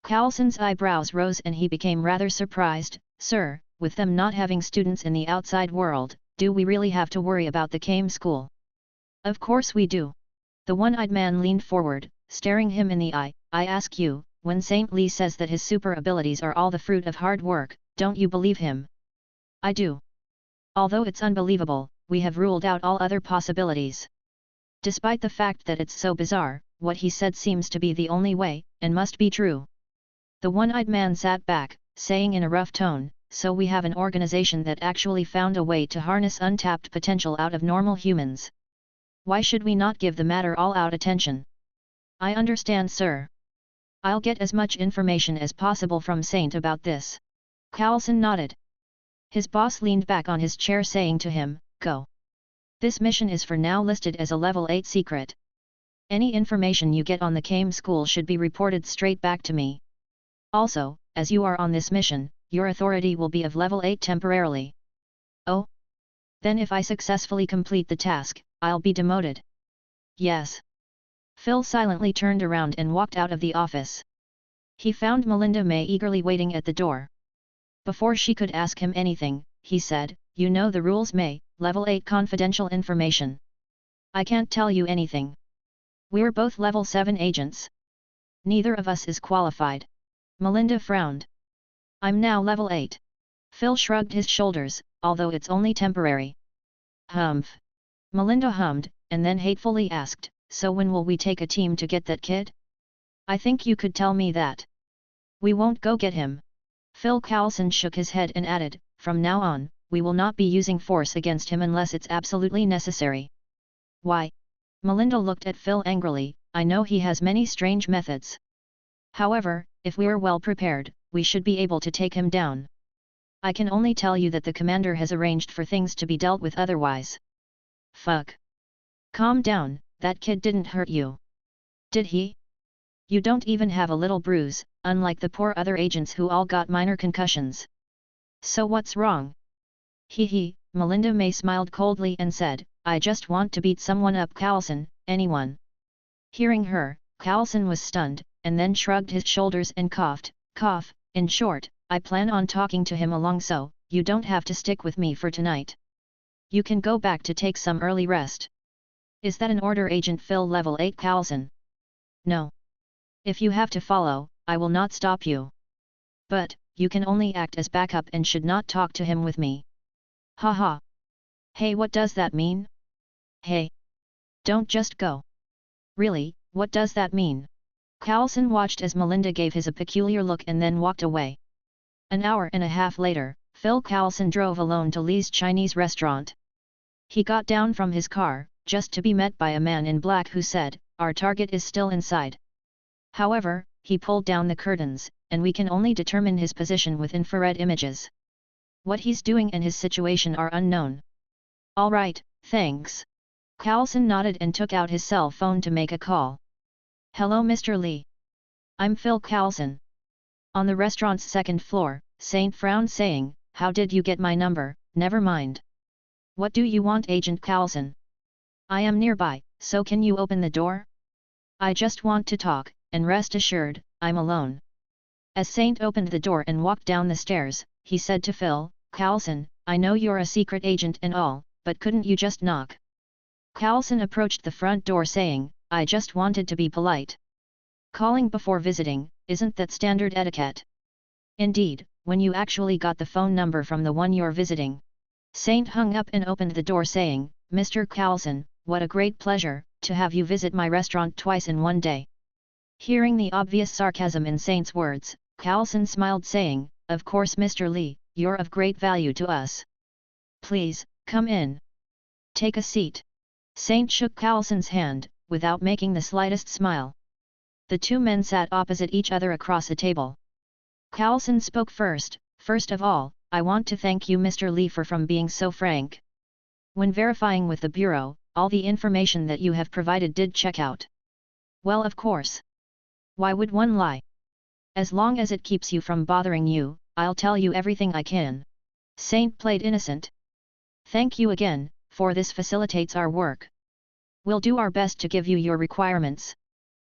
Carlson's eyebrows rose and he became rather surprised. Sir, with them not having students in the outside world, do we really have to worry about the Kame school? Of course we do. The one-eyed man leaned forward, staring him in the eye. I ask you, when Saint Lee says that his super abilities are all the fruit of hard work, don't you believe him? I do. Although it's unbelievable, we have ruled out all other possibilities. Despite the fact that it's so bizarre, what he said seems to be the only way, and must be true. The one-eyed man sat back, saying in a rough tone, so we have an organization that actually found a way to harness untapped potential out of normal humans. Why should we not give the matter all-out attention? I understand, sir. I'll get as much information as possible from Saint about this. Carlson nodded. His boss leaned back on his chair saying to him, go. This mission is for now listed as a level 8 secret. Any information you get on the Kame school should be reported straight back to me. Also, as you are on this mission, your authority will be of level 8 temporarily. Oh? Then if I successfully complete the task, I'll be demoted. Yes. Phil silently turned around and walked out of the office. He found Melinda May eagerly waiting at the door. Before she could ask him anything, he said, you know the rules, May, level 8 confidential information. I can't tell you anything. We're both level 7 agents. Neither of us is qualified. Melinda frowned. I'm now level 8. Phil shrugged his shoulders, although it's only temporary. Humph. Melinda hummed, and then hatefully asked, so when will we take a team to get that kid? I think you could tell me that. We won't go get him. Phil Carlson shook his head and added, from now on, we will not be using force against him unless it's absolutely necessary. Why? Melinda looked at Phil angrily. I know he has many strange methods. However, if we're well prepared, we should be able to take him down. I can only tell you that the commander has arranged for things to be dealt with otherwise. Fuck. Calm down, that kid didn't hurt you. Did he? You don't even have a little bruise, unlike the poor other agents who all got minor concussions. So what's wrong? Hee, Melinda May smiled coldly and said, I just want to beat someone up. Carlson, anyone. Hearing her, Carlson was stunned, and then shrugged his shoulders and coughed. In short, I plan on talking to him along, so you don't have to stick with me for tonight. You can go back to take some early rest. Is that an order, Agent Phil? Level 8 Carlson. No. If you have to follow, I will not stop you. But, you can only act as backup and should not talk to him with me. Haha. Hey, what does that mean? Hey. Don't just go. Really, what does that mean? Carlson watched as Melinda gave his a peculiar look and then walked away. An hour and a half later, Phil Carlson drove alone to Lee's Chinese restaurant. He got down from his car, just to be met by a man in black who said, our target is still inside. However, he pulled down the curtains, and we can only determine his position with infrared images. What he's doing and his situation are unknown. All right, thanks. Carlson nodded and took out his cell phone to make a call. Hello, Mr. Lee. I'm Phil Carlson. On the restaurant's second floor, Saint frowned, saying, how did you get my number? Never mind. What do you want, Agent Carlson? I am nearby, so can you open the door? I just want to talk, and rest assured, I'm alone. As Saint opened the door and walked down the stairs, he said to Phil, Coulson, I know you're a secret agent and all, but couldn't you just knock? Coulson approached the front door saying, I just wanted to be polite. Calling before visiting, isn't that standard etiquette? Indeed, when you actually got the phone number from the one you're visiting. Saint hung up and opened the door saying, Mr. Coulson, what a great pleasure, to have you visit my restaurant twice in one day. Hearing the obvious sarcasm in Saint's words, Coulson smiled saying, Of course Mr. Lee, you're of great value to us. Please, come in. Take a seat. Saint shook Coulson's hand, without making the slightest smile. The two men sat opposite each other across a table. Coulson spoke first, First of all, I want to thank you Mr. Lee for being so frank. When verifying with the Bureau, all the information that you have provided did check out. Well of course. Why would one lie? As long as it keeps you from bothering you, I'll tell you everything I can. Saint played innocent. Thank you again, for this facilitates our work. We'll do our best to give you your requirements.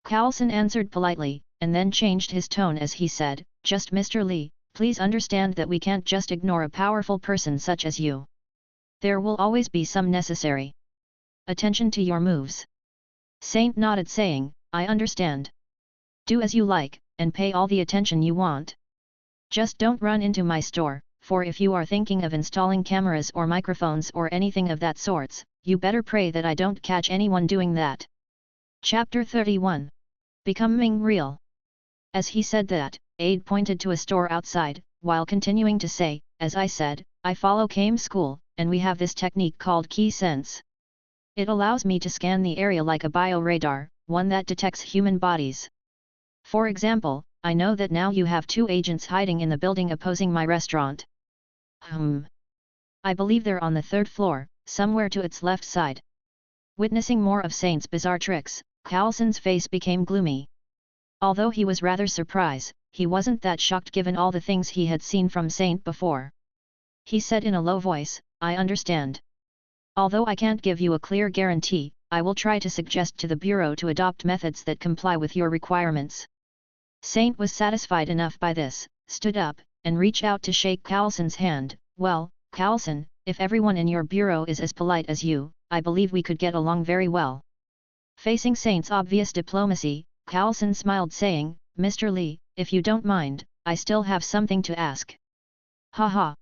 Coulson answered politely, and then changed his tone as he said, Just Mr. Lee, please understand that we can't just ignore a powerful person such as you. There will always be some necessary attention to your moves. Saint nodded saying, I understand. Do as you like, and pay all the attention you want. Just don't run into my store, for if you are thinking of installing cameras or microphones or anything of that sorts, you better pray that I don't catch anyone doing that. Chapter 31. Becoming Real. As he said that, Aide pointed to a store outside, while continuing to say, As I said, I follow Kame school, and we have this technique called key sense. It allows me to scan the area like a bioradar, one that detects human bodies. For example, I know that now you have two agents hiding in the building opposing my restaurant. I believe they're on the third floor, somewhere to its left side. Witnessing more of Saint's bizarre tricks, Coulson's face became gloomy. Although he was rather surprised, he wasn't that shocked given all the things he had seen from Saint before. He said in a low voice, I understand. Although I can't give you a clear guarantee, I will try to suggest to the Bureau to adopt methods that comply with your requirements. Saint was satisfied enough by this, stood up, and reached out to shake Coulson's hand. Well, Coulson, if everyone in your Bureau is as polite as you, I believe we could get along very well. Facing Saint's obvious diplomacy, Coulson smiled saying, Mr. Lee, if you don't mind, I still have something to ask. Haha.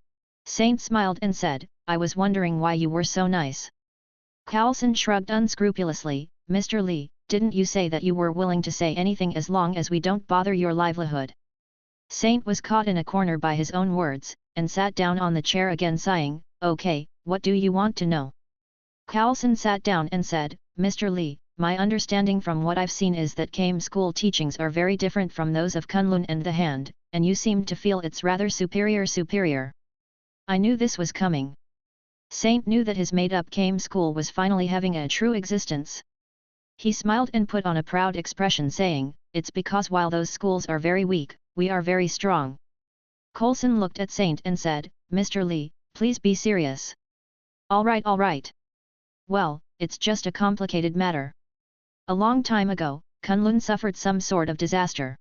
Saint smiled and said, I was wondering why you were so nice. Coulson shrugged unscrupulously, Mr. Lee, didn't you say that you were willing to say anything as long as we don't bother your livelihood? Saint was caught in a corner by his own words, and sat down on the chair again sighing, Okay, what do you want to know? Coulson sat down and said, Mr. Lee, my understanding from what I've seen is that Kame school teachings are very different from those of Kunlun and the Hand, and you seem to feel it's rather superior. I knew this was coming. Saint knew that his made-up Kame school was finally having a true existence. He smiled and put on a proud expression saying, It's because while those schools are very weak, we are very strong. Coulson looked at Saint and said, Mr. Lee, please be serious. All right. Well, it's just a complicated matter. A long time ago, Kunlun suffered some sort of disaster.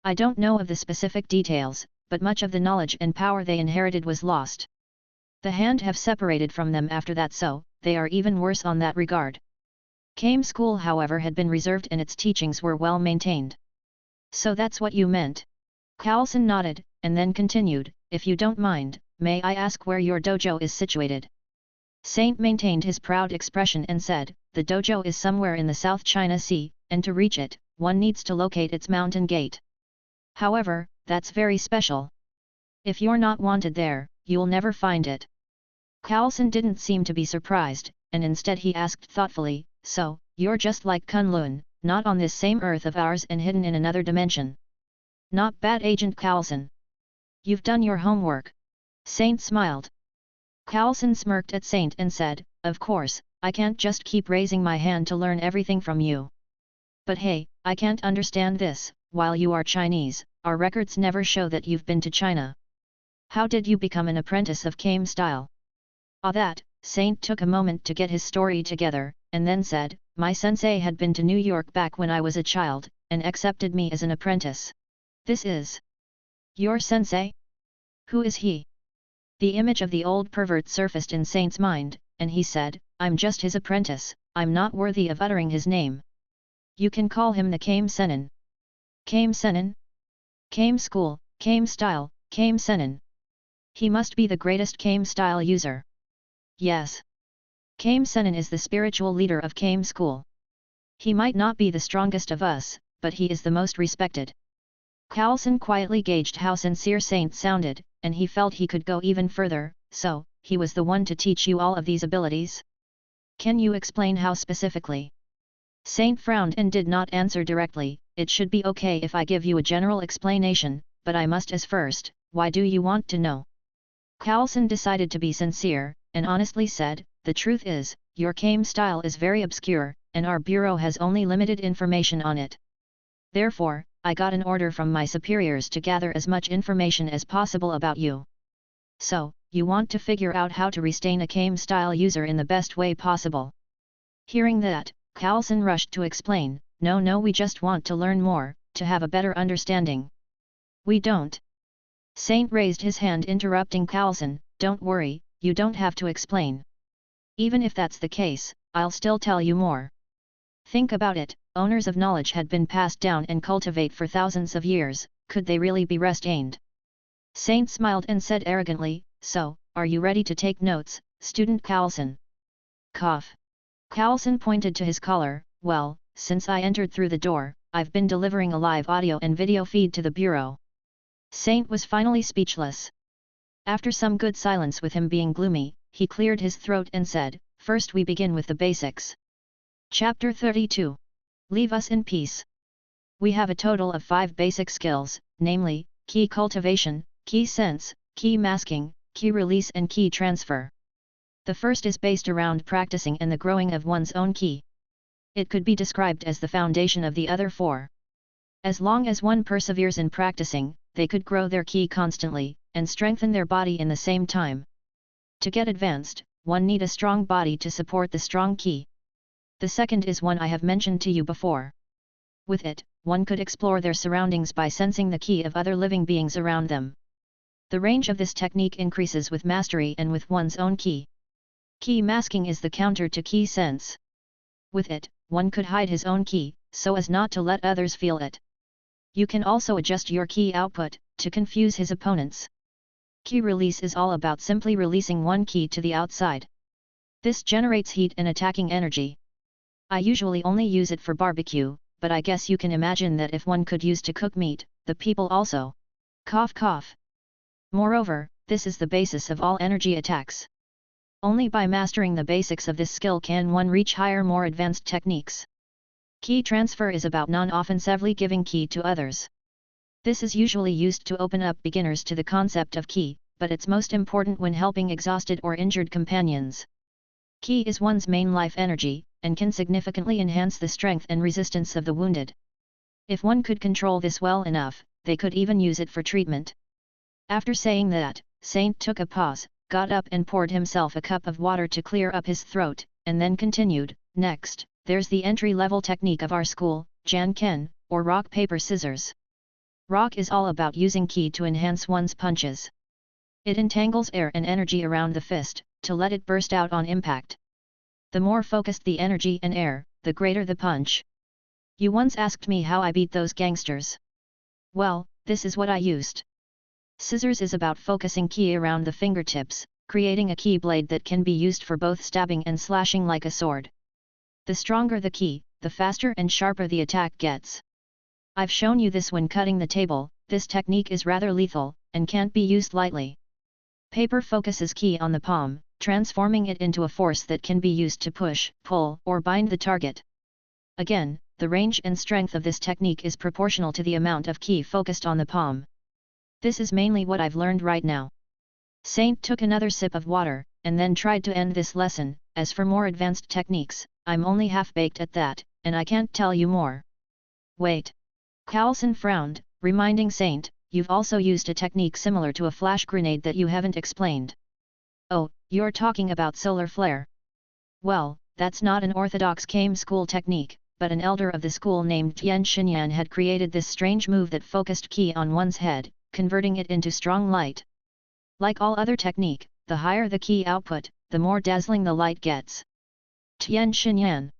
I don't know of the specific details, but much of the knowledge and power they inherited was lost. The Hand have separated from them after that, so they are even worse on that regard. Kame school however had been reserved and its teachings were well maintained. So that's what you meant. Coulson nodded, and then continued, If you don't mind, may I ask where your dojo is situated? Saint maintained his proud expression and said, The dojo is somewhere in the South China Sea, and to reach it, one needs to locate its mountain gate. However, that's very special. If you're not wanted there, you'll never find it. Coulson didn't seem to be surprised, and instead he asked thoughtfully, So, you're just like Kunlun, not on this same earth of ours and hidden in another dimension. Not bad, Agent Coulson. You've done your homework. Saint smiled. Coulson smirked at Saint and said, Of course, I can't just keep raising my hand to learn everything from you. But hey, I can't understand this, while you are Chinese, our records never show that you've been to China. How did you become an apprentice of Kame style? That, Saint took a moment to get his story together, and then said, "My sensei had been to New York back when I was a child, and accepted me as an apprentice." "This is your sensei? Who is he?" The image of the old pervert surfaced in Saint's mind, and he said, "I'm just his apprentice, I'm not worthy of uttering his name. You can call him the Kame Sennin." Kame Sennin? Kame school, Kame style, Kame Sennin. He must be the greatest Kame style user. Yes. Kame Sennin is the spiritual leader of Kame school. He might not be the strongest of us, but he is the most respected. Carlson quietly gauged how sincere Saint sounded, and he felt he could go even further. "So, he was the one to teach you all of these abilities? Can you explain how specifically?" Saint frowned and did not answer directly. "It should be okay if I give you a general explanation, but I must as first. Why do you want to know?" Carlson decided to be sincere, and honestly said, "The truth is, your Kame style is very obscure, and our bureau has only limited information on it. Therefore, I got an order from my superiors to gather as much information as possible about you. So, you want to figure out how to retain a Kame style user in the best way possible." Hearing that, Carlson rushed to explain, No, we just want to learn more, to have a better understanding." "We don't." Saint raised his hand interrupting Carlson, "Don't worry, you don't have to explain. Even if that's the case, I'll still tell you more. Think about it, owners of knowledge had been passed down and cultivate for thousands of years, could they really be restrained?" Saint smiled and said arrogantly, "So, are you ready to take notes, student Carlson?" Cough. Carlson pointed to his collar, "Well, since I entered through the door, I've been delivering a live audio and video feed to the bureau." Saint was finally speechless. After some good silence with him being gloomy, he cleared his throat and said, "First we begin with the basics. Chapter 32. Leave us in peace. We have a total of 5 basic skills, namely, key cultivation, key sense, key masking, key release and key transfer. The first is based around practicing and the growing of one's own key. It could be described as the foundation of the other 4. As long as one perseveres in practicing, they could grow their key constantly, and strengthen their body in the same time. To get advanced, one need a strong body to support the strong key. The second is one I have mentioned to you before. With it, one could explore their surroundings by sensing the key of other living beings around them. The range of this technique increases with mastery and with one's own key. Key masking is the counter to key sense. With it, one could hide his own key, so as not to let others feel it. You can also adjust your key output, to confuse his opponents. Key release is all about simply releasing one key to the outside. This generates heat and attacking energy. I usually only use it for barbecue, but I guess you can imagine that if one could use to cook meat, the people also. Cough cough. Moreover, this is the basis of all energy attacks. Only by mastering the basics of this skill can one reach higher, more advanced techniques. Key transfer is about non-offensively giving key to others. This is usually used to open up beginners to the concept of key, but it's most important when helping exhausted or injured companions. Key is one's main life energy, and can significantly enhance the strength and resistance of the wounded. If one could control this well enough, they could even use it for treatment. After saying that, Saint took a pause, got up and poured himself a cup of water to clear up his throat, and then continued, "Next, there's the entry-level technique of our school, Jan Ken, or rock paper scissors. Rock is all about using key to enhance one's punches. It entangles air and energy around the fist, to let it burst out on impact. The more focused the energy and air, the greater the punch. You once asked me how I beat those gangsters. Well, this is what I used. Scissors is about focusing key around the fingertips, creating a key blade that can be used for both stabbing and slashing like a sword. The stronger the key, the faster and sharper the attack gets. I've shown you this when cutting the table. This technique is rather lethal, and can't be used lightly. Paper focuses key on the palm, transforming it into a force that can be used to push, pull, or bind the target. Again, the range and strength of this technique is proportional to the amount of key focused on the palm. This is mainly what I've learned right now." Saint took another sip of water, and then tried to end this lesson. "As for more advanced techniques, I'm only half-baked at that, and I can't tell you more." "Wait." Carlson frowned, reminding Saint, "You've also used a technique similar to a flash grenade that you haven't explained." "Oh, you're talking about solar flare. Well, that's not an orthodox Kame school technique, but an elder of the school named Tian Xinyan had created this strange move that focused qi on one's head, converting it into strong light. Like all other technique, the higher the qi output, the more dazzling the light gets. Tian Xinyan.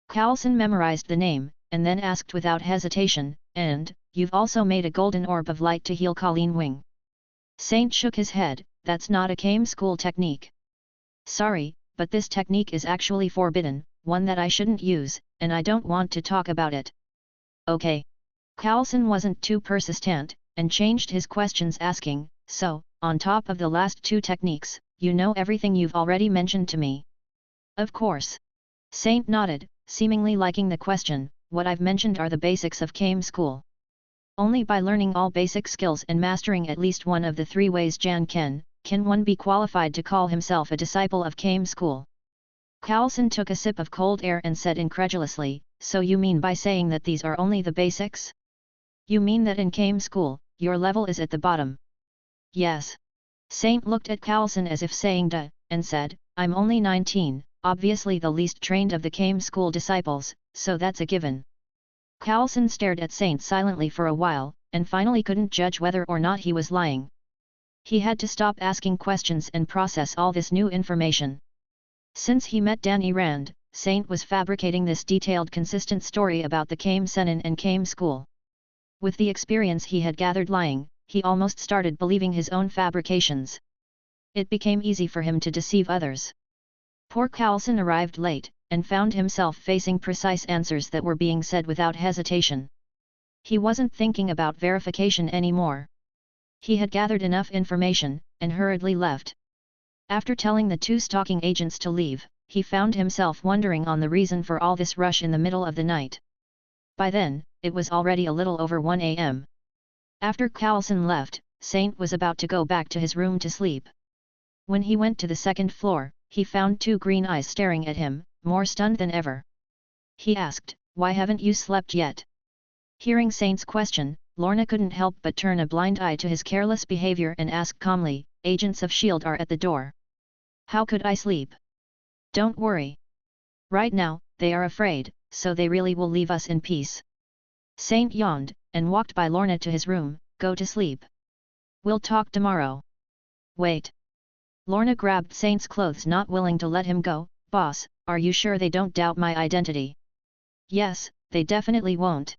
Carlson memorized the name, and then asked without hesitation, and, you've also made a golden orb of light to heal Colleen Wing. Saint shook his head, that's not a Kame school technique. Sorry, but this technique is actually forbidden, one that I shouldn't use, and I don't want to talk about it. Okay. Carlson wasn't too persistent, and changed his questions asking, so, on top of the last two techniques, you know everything you've already mentioned to me? Of course. Saint nodded, seemingly liking the question. What I've mentioned are the basics of Kame school. Only by learning all basic skills and mastering at least one of the three ways Jan can one be qualified to call himself a disciple of Kame school. Carlson took a sip of cold air and said incredulously, so you mean by saying that these are only the basics? You mean that in Kame school, your level is at the bottom? Yes. Saint looked at Carlson as if saying duh, and said, I'm only 19, obviously the least trained of the Kame school disciples, so that's a given. Carlson stared at Saint silently for a while, and finally couldn't judge whether or not he was lying. He had to stop asking questions and process all this new information. Since he met Danny Rand, Saint was fabricating this detailed consistent story about the Kame Senin and Kame school. With the experience he had gathered lying, he almost started believing his own fabrications. It became easy for him to deceive others. Poor Carlson arrived late, and found himself facing precise answers that were being said without hesitation. He wasn't thinking about verification anymore. He had gathered enough information, and hurriedly left. After telling the two stalking agents to leave, he found himself wondering on the reason for all this rush in the middle of the night. By then, it was already a little over 1 a.m. After Carlson left, Saint was about to go back to his room to sleep. When he went to the second floor, he found two green eyes staring at him, more stunned than ever. He asked, why haven't you slept yet? Hearing Saint's question, Lorna couldn't help but turn a blind eye to his careless behavior and ask calmly, agents of S.H.I.E.L.D. are at the door. How could I sleep? Don't worry. Right now, they are afraid, so they really will leave us in peace. Saint yawned, and walked by Lorna to his room. Go to sleep. We'll talk tomorrow. Wait. Lorna grabbed Saint's clothes, not willing to let him go. Boss, are you sure they don't doubt my identity? Yes, they definitely won't.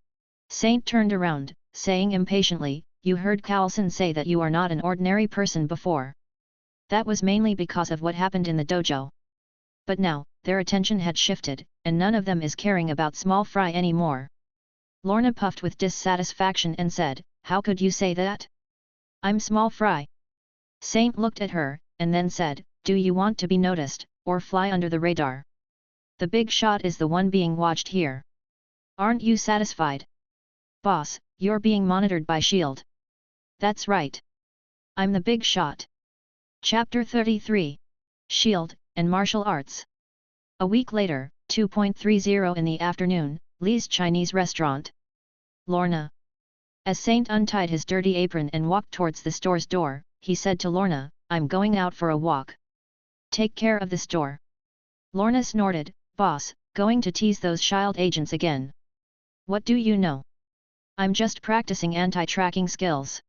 Saint turned around, saying impatiently, you heard Carlson say that you are not an ordinary person before. That was mainly because of what happened in the dojo. But now, their attention had shifted, and none of them is caring about small fry anymore. Lorna puffed with dissatisfaction and said, how could you say that? I'm small fry. Saint looked at her, and then said, do you want to be noticed, or fly under the radar? The big shot is the one being watched here. Aren't you satisfied? Boss, you're being monitored by S.H.I.E.L.D. That's right. I'm the big shot. Chapter 33. S.H.I.E.L.D. and Martial Arts. A week later, 2:30 in the afternoon, Lee's Chinese restaurant. Lorna. As Saint untied his dirty apron and walked towards the store's door, he said to Lorna, I'm going out for a walk. Take care of the store. Lorna snorted, boss, going to tease those S.H.I.E.L.D. agents again. What do you know? I'm just practicing anti-tracking skills.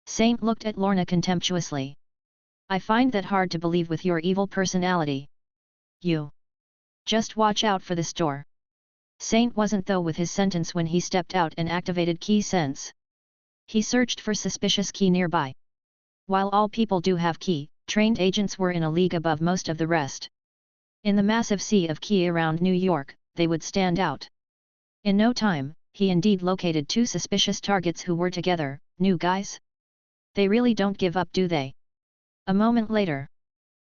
Saint looked at Lorna contemptuously. I find that hard to believe with your evil personality. You. Just watch out for the store. Saint wasn't though with his sentence when he stepped out and activated key sense. He searched for suspicious key nearby. While all people do have key, trained agents were in a league above most of the rest. In the massive sea of key around New York, they would stand out. In no time, he indeed located two suspicious targets who were together. New guys? They really don't give up, do they? A moment later.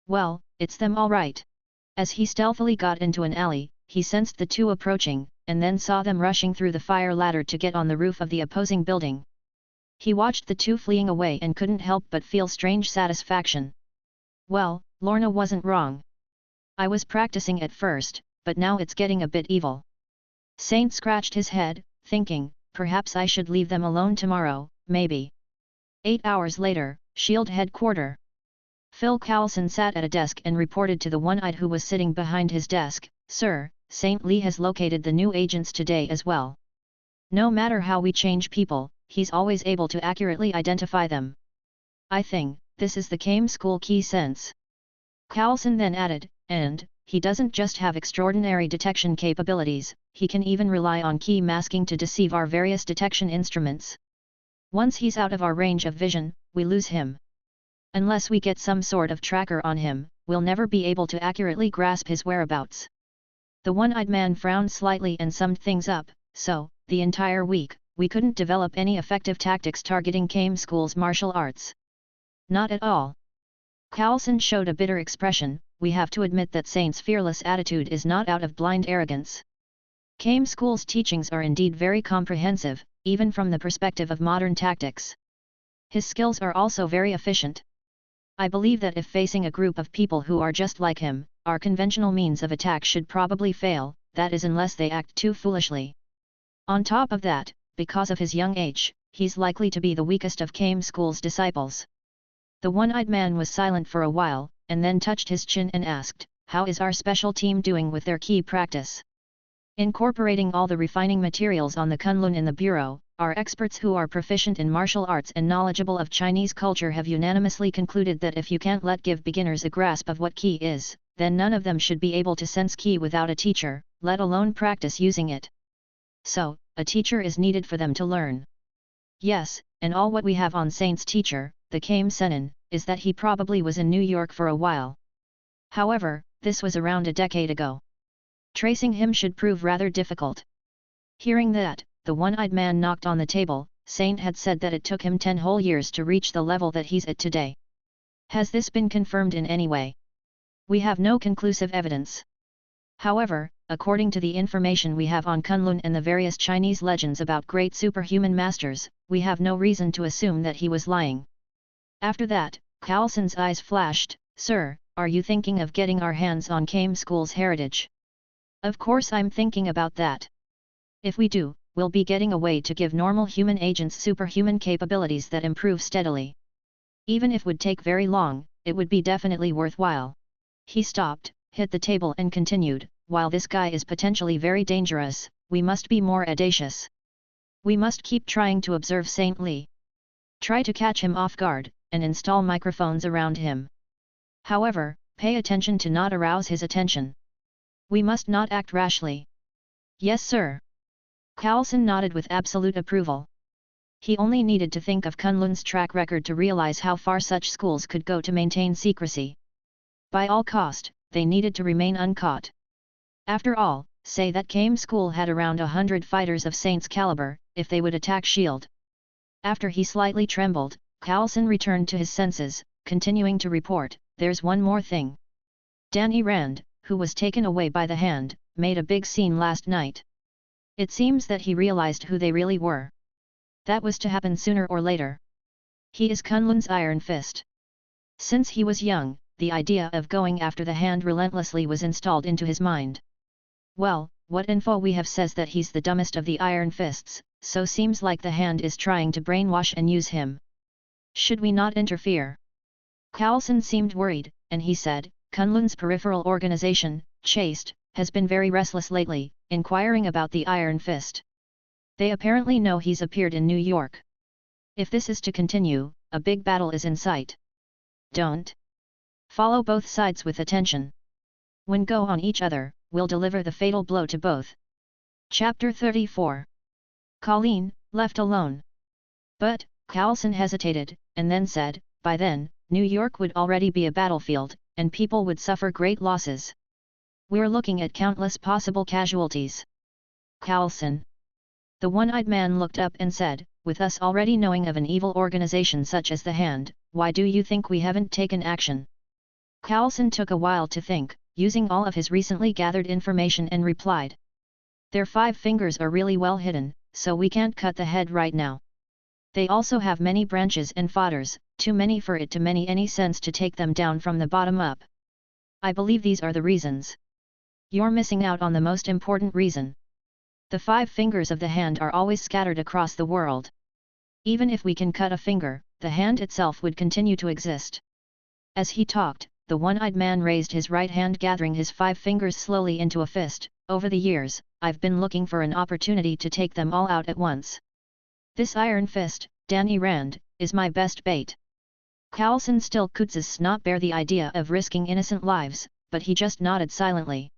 Well, it's them all right. As he stealthily got into an alley, he sensed the two approaching, and then saw them rushing through the fire ladder to get on the roof of the opposing building. He watched the two fleeing away and couldn't help but feel strange satisfaction. Well, Lorna wasn't wrong. I was practicing at first, but now it's getting a bit evil. Saint scratched his head, thinking, perhaps I should leave them alone tomorrow, maybe. 8 hours later, S.H.I.E.L.D. headquarters. Phil Coulson sat at a desk and reported to the one-eyed who was sitting behind his desk, "Sir, Saint Lee has located the new agents today as well. No matter how we change people, he's always able to accurately identify them. I think this is the Kame School key sense." Coulson then added, "And he doesn't just have extraordinary detection capabilities, he can even rely on key masking to deceive our various detection instruments. Once he's out of our range of vision, we lose him. Unless we get some sort of tracker on him, we'll never be able to accurately grasp his whereabouts." The one-eyed man frowned slightly and summed things up, "So, the entire week, we couldn't develop any effective tactics targeting Kame School's martial arts." "Not at all." Coulson showed a bitter expression, "We have to admit that Saint's fearless attitude is not out of blind arrogance. Kame School's teachings are indeed very comprehensive, even from the perspective of modern tactics. His skills are also very efficient. I believe that if facing a group of people who are just like him, our conventional means of attack should probably fail, that is unless they act too foolishly. On top of that, because of his young age, he's likely to be the weakest of Kame School's disciples." The one-eyed man was silent for a while, and then touched his chin and asked, "How is our special team doing with their key practice?" Incorporating all the refining materials on the Kunlun in the Bureau, our experts who are proficient in martial arts and knowledgeable of Chinese culture have unanimously concluded that if you can't give beginners a grasp of what key is, then none of them should be able to sense key without a teacher, let alone practice using it. So, a teacher is needed for them to learn. Yes, and all what we have on Saint's teacher, the Kame Senin, is that he probably was in New York for a while. However, this was around a decade ago. Tracing him should prove rather difficult." Hearing that, the one-eyed man knocked on the table. Saint had said that it took him 10 whole years to reach the level that he's at today. "Has this been confirmed in any way?" "We have no conclusive evidence. However, according to the information we have on Kunlun and the various Chinese legends about great superhuman masters, we have no reason to assume that he was lying." After that, Coulson's eyes flashed, "Sir, are you thinking of getting our hands on Kame School's heritage?" "Of course I'm thinking about that. If we do, we'll be getting a way to give normal human agents superhuman capabilities that improve steadily. Even if it would take very long, it would be definitely worthwhile." He stopped, hit the table and continued, "While this guy is potentially very dangerous, we must be more audacious. We must keep trying to observe Saint Lee. Try to catch him off guard, and install microphones around him. However, pay attention to not arouse his attention. We must not act rashly." "Yes, sir." Coulson nodded with absolute approval. He only needed to think of Kunlun's track record to realize how far such schools could go to maintain secrecy. By all cost, they needed to remain uncaught. After all, say that Kame School had around 100 fighters of Saint's caliber, if they would attack S.H.I.E.L.D. After he slightly trembled, Coulson returned to his senses, continuing to report, "There's one more thing. Danny Rand, who was taken away by the Hand, made a big scene last night. It seems that he realized who they really were. That was to happen sooner or later. He is Kunlun's Iron Fist. Since he was young, the idea of going after the Hand relentlessly was installed into his mind. Well, what info we have says that he's the dumbest of the Iron Fists, so seems like the Hand is trying to brainwash and use him. Should we not interfere?" Coulson seemed worried, and he said, "Kunlun's peripheral organization, Chaste, has been very restless lately, inquiring about the Iron Fist. They apparently know he's appeared in New York. If this is to continue, a big battle is in sight. Don't follow both sides with attention. When go on each other, we'll deliver the fatal blow to both." Chapter 34. Colleen, left alone. But, Coulson hesitated, and then said, "By then, New York would already be a battlefield, and people would suffer great losses. We're looking at countless possible casualties." "Coulson." The one-eyed man looked up and said, "With us already knowing of an evil organization such as the Hand, why do you think we haven't taken action?" Coulson took a while to think, using all of his recently gathered information, and replied, "Their 5 fingers are really well hidden, so we can't cut the head right now. They also have many branches and fodders, too many for it to make any sense to take them down from the bottom up. I believe these are the reasons. You're missing out on the most important reason. The 5 fingers of the Hand are always scattered across the world. Even if we can cut a finger, the Hand itself would continue to exist. As he talked, the one-eyed man raised his right hand, gathering his 5 fingers slowly into a fist. Over the years, I've been looking for an opportunity to take them all out at once. This iron fist, Danny Rand, is my best bait. Coulson still could not bear the idea of risking innocent lives, but he just nodded silently.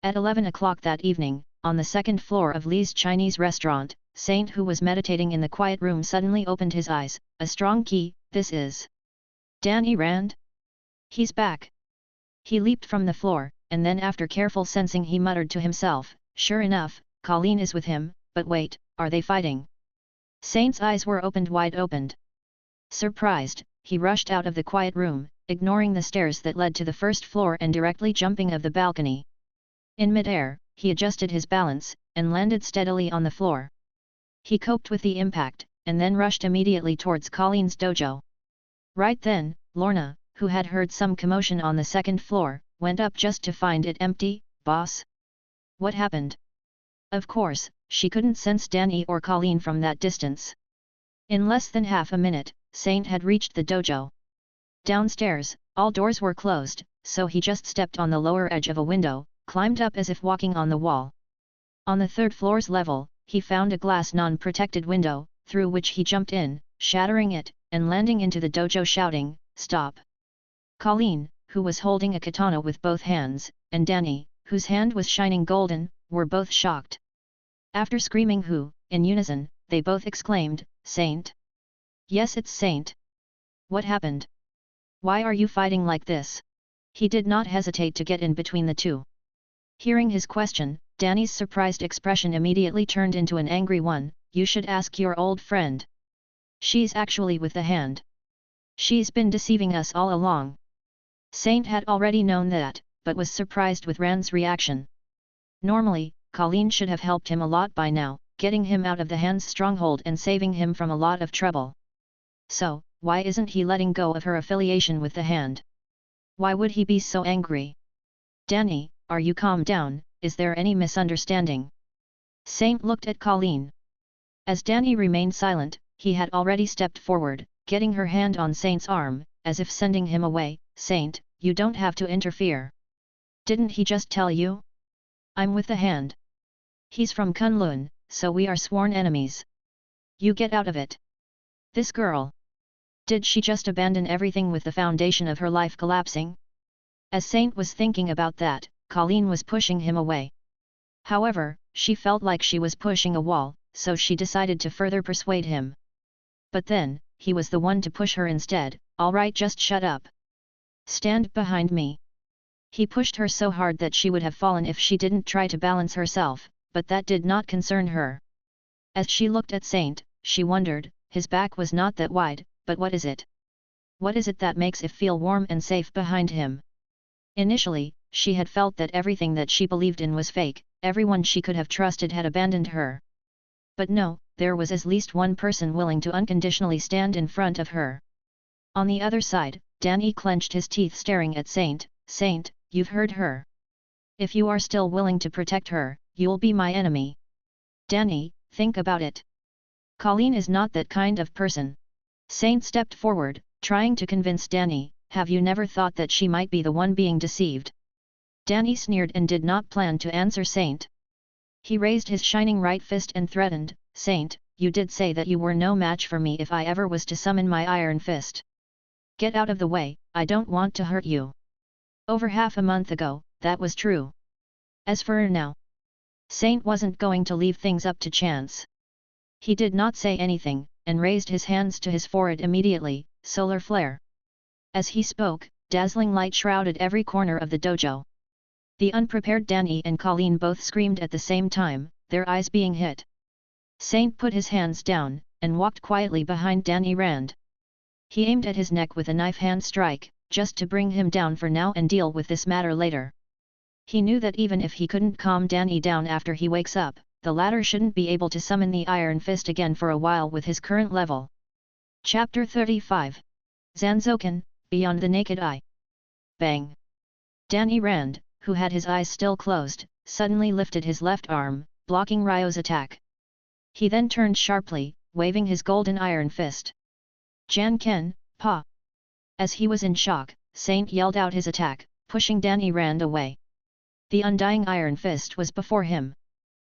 At 11 o'clock that evening, on the second floor of Lee's Chinese restaurant, Saint, who was meditating in the quiet room, suddenly opened his eyes. A strong key, this is Danny Rand? He's back. He leaped from the floor, and then after careful sensing he muttered to himself, sure enough, Colleen is with him, but wait, are they fighting? Saint's eyes were wide opened. Surprised, he rushed out of the quiet room, ignoring the stairs that led to the first floor and directly jumping of the balcony. In mid-air, he adjusted his balance, and landed steadily on the floor. He coped with the impact, and then rushed immediately towards Colleen's dojo. Right then, Lorna, who had heard some commotion on the second floor, went up just to find it empty. Boss? What happened? Of course, she couldn't sense Danny or Colleen from that distance. In less than half a minute, Saint had reached the dojo. Downstairs, all doors were closed, so he just stepped on the lower edge of a window, climbed up as if walking on the wall. On the third floor's level, he found a glass non-protected window, through which he jumped in, shattering it, and landing into the dojo shouting, "Stop!" Colleen, who was holding a katana with both hands, and Danny, whose hand was shining golden, were both shocked. After screaming "Who?" in unison, they both exclaimed, "Saint!" Yes, it's Saint. What happened? Why are you fighting like this? He did not hesitate to get in between the two. Hearing his question, Danny's surprised expression immediately turned into an angry one. You should ask your old friend. She's actually with the hand. She's been deceiving us all along. Saint had already known that, but was surprised with Rand's reaction. Normally, Colleen should have helped him a lot by now, getting him out of the hand's stronghold and saving him from a lot of trouble. So, why isn't he letting go of her affiliation with the hand? Why would he be so angry? Danny, are you calm down? Is there any misunderstanding? Saint looked at Colleen. As Danny remained silent, he had already stepped forward, getting her hand on Saint's arm, as if sending him away. Saint, you don't have to interfere. Didn't he just tell you? I'm with the hand. He's from Kunlun, so we are sworn enemies. You get out of it. This girl. Did she just abandon everything with the foundation of her life collapsing? As Saint was thinking about that, Colleen was pushing him away. However, she felt like she was pushing a wall, so she decided to further persuade him. But then, he was the one to push her instead. All right, just shut up. Stand behind me. He pushed her so hard that she would have fallen if she didn't try to balance herself, but that did not concern her. As she looked at Saint, she wondered, his back was not that wide, but what is it? What is it that makes it feel warm and safe behind him? Initially, she had felt that everything that she believed in was fake, everyone she could have trusted had abandoned her. But no, there was at least one person willing to unconditionally stand in front of her. On the other side, Danny clenched his teeth staring at Saint. Saint, you've heard her. If you are still willing to protect her, you'll be my enemy. Danny, think about it. Colleen is not that kind of person. Saint stepped forward, trying to convince Danny. Have you never thought that she might be the one being deceived? Danny sneered and did not plan to answer Saint. He raised his shining right fist and threatened, Saint, you did say that you were no match for me if I ever was to summon my iron fist. Get out of the way, I don't want to hurt you. Over half a month ago, that was true. As for now, Saint wasn't going to leave things up to chance. He did not say anything, and raised his hands to his forehead immediately. Solar flare. As he spoke, dazzling light shrouded every corner of the dojo. The unprepared Danny and Colleen both screamed at the same time, their eyes being hit. Saint put his hands down, and walked quietly behind Danny Rand. He aimed at his neck with a knife hand strike, just to bring him down for now and deal with this matter later. He knew that even if he couldn't calm Danny down after he wakes up, the latter shouldn't be able to summon the Iron Fist again for a while with his current level. Chapter 35. Zanzoken, Beyond the Naked Eye. Bang! Danny Rand, who had his eyes still closed, suddenly lifted his left arm, blocking Ryo's attack. He then turned sharply, waving his golden iron fist. Jan Ken, Pa! As he was in shock, Saint yelled out his attack, pushing Danny ran away. The undying iron fist was before him.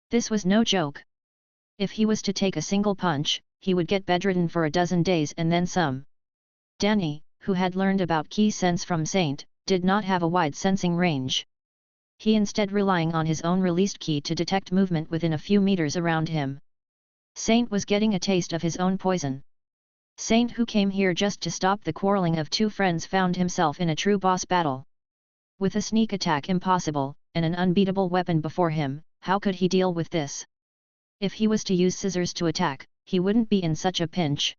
This was no joke. If he was to take a single punch, he would get bedridden for a dozen days and then some. Danny, who had learned about key sense from Saint, did not have a wide sensing range. He instead relying on his own released ki to detect movement within a few meters around him. Saint was getting a taste of his own poison. Saint, who came here just to stop the quarreling of two friends, found himself in a true boss battle. With a sneak attack impossible, and an unbeatable weapon before him, how could he deal with this? If he was to use scissors to attack, he wouldn't be in such a pinch.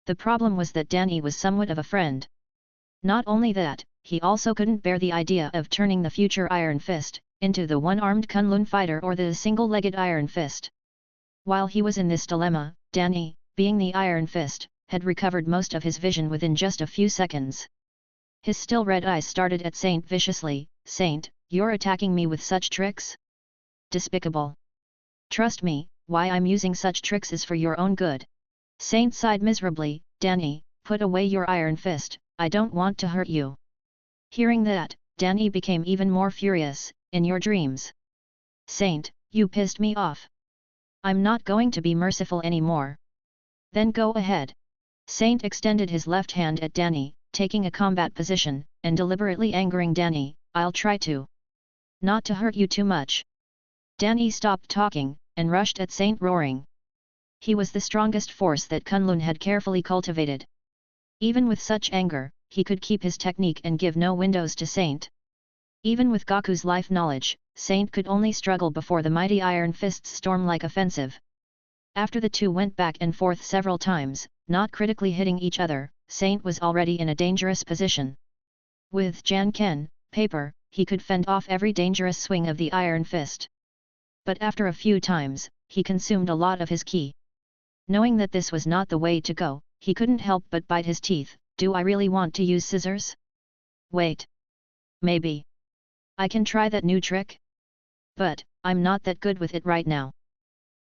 The problem was that Danny was somewhat of a friend. Not only that, he also couldn't bear the idea of turning the future Iron Fist into the one-armed Kunlun fighter or the single-legged Iron Fist. While he was in this dilemma, Danny, being the Iron Fist, had recovered most of his vision within just a few seconds. His still red eyes started at Saint viciously. "Saint, you're attacking me with such tricks? Despicable! Trust me, why I'm using such tricks is for your own good." Saint sighed miserably. "Danny, put away your iron fist, I don't want to hurt you." Hearing that, Danny became even more furious. "In your dreams. Saint, you pissed me off. I'm not going to be merciful anymore." "Then go ahead." Saint extended his left hand at Danny, taking a combat position, and deliberately angering Danny. "I'll try to. Not to hurt you too much." Danny stopped talking, and rushed at Saint roaring. He was the strongest force that Kunlun had carefully cultivated. Even with such anger, he could keep his technique and give no windows to Saint. Even with Goku's life knowledge, Saint could only struggle before the mighty Iron Fist's storm-like offensive. After the two went back and forth several times, not critically hitting each other, Saint was already in a dangerous position. With Janken, paper, he could fend off every dangerous swing of the Iron Fist. But after a few times, he consumed a lot of his ki. Knowing that this was not the way to go, he couldn't help but bite his teeth. "Do I really want to use scissors? Wait. Maybe I can try that new trick? But I'm not that good with it right now."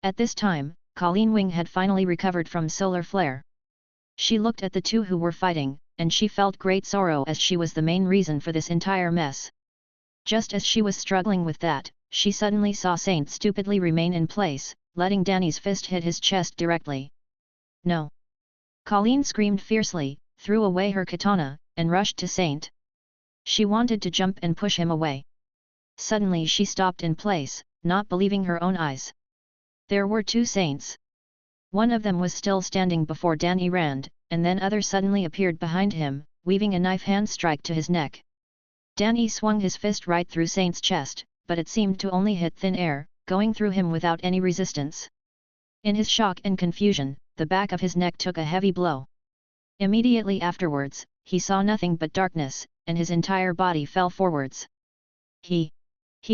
At this time, Colleen Wing had finally recovered from solar flare. She looked at the two who were fighting, and she felt great sorrow as she was the main reason for this entire mess. Just as she was struggling with that, she suddenly saw Saint stupidly remain in place, letting Danny's fist hit his chest directly. "No!" Colleen screamed fiercely, threw away her katana, and rushed to Saint. She wanted to jump and push him away. Suddenly she stopped in place, not believing her own eyes. There were two Saints. One of them was still standing before Danny Rand, and then other suddenly appeared behind him, weaving a knife hand strike to his neck. Danny swung his fist right through Saint's chest, but it seemed to only hit thin air, going through him without any resistance. In his shock and confusion, the back of his neck took a heavy blow. Immediately afterwards, he saw nothing but darkness, and his entire body fell forwards. He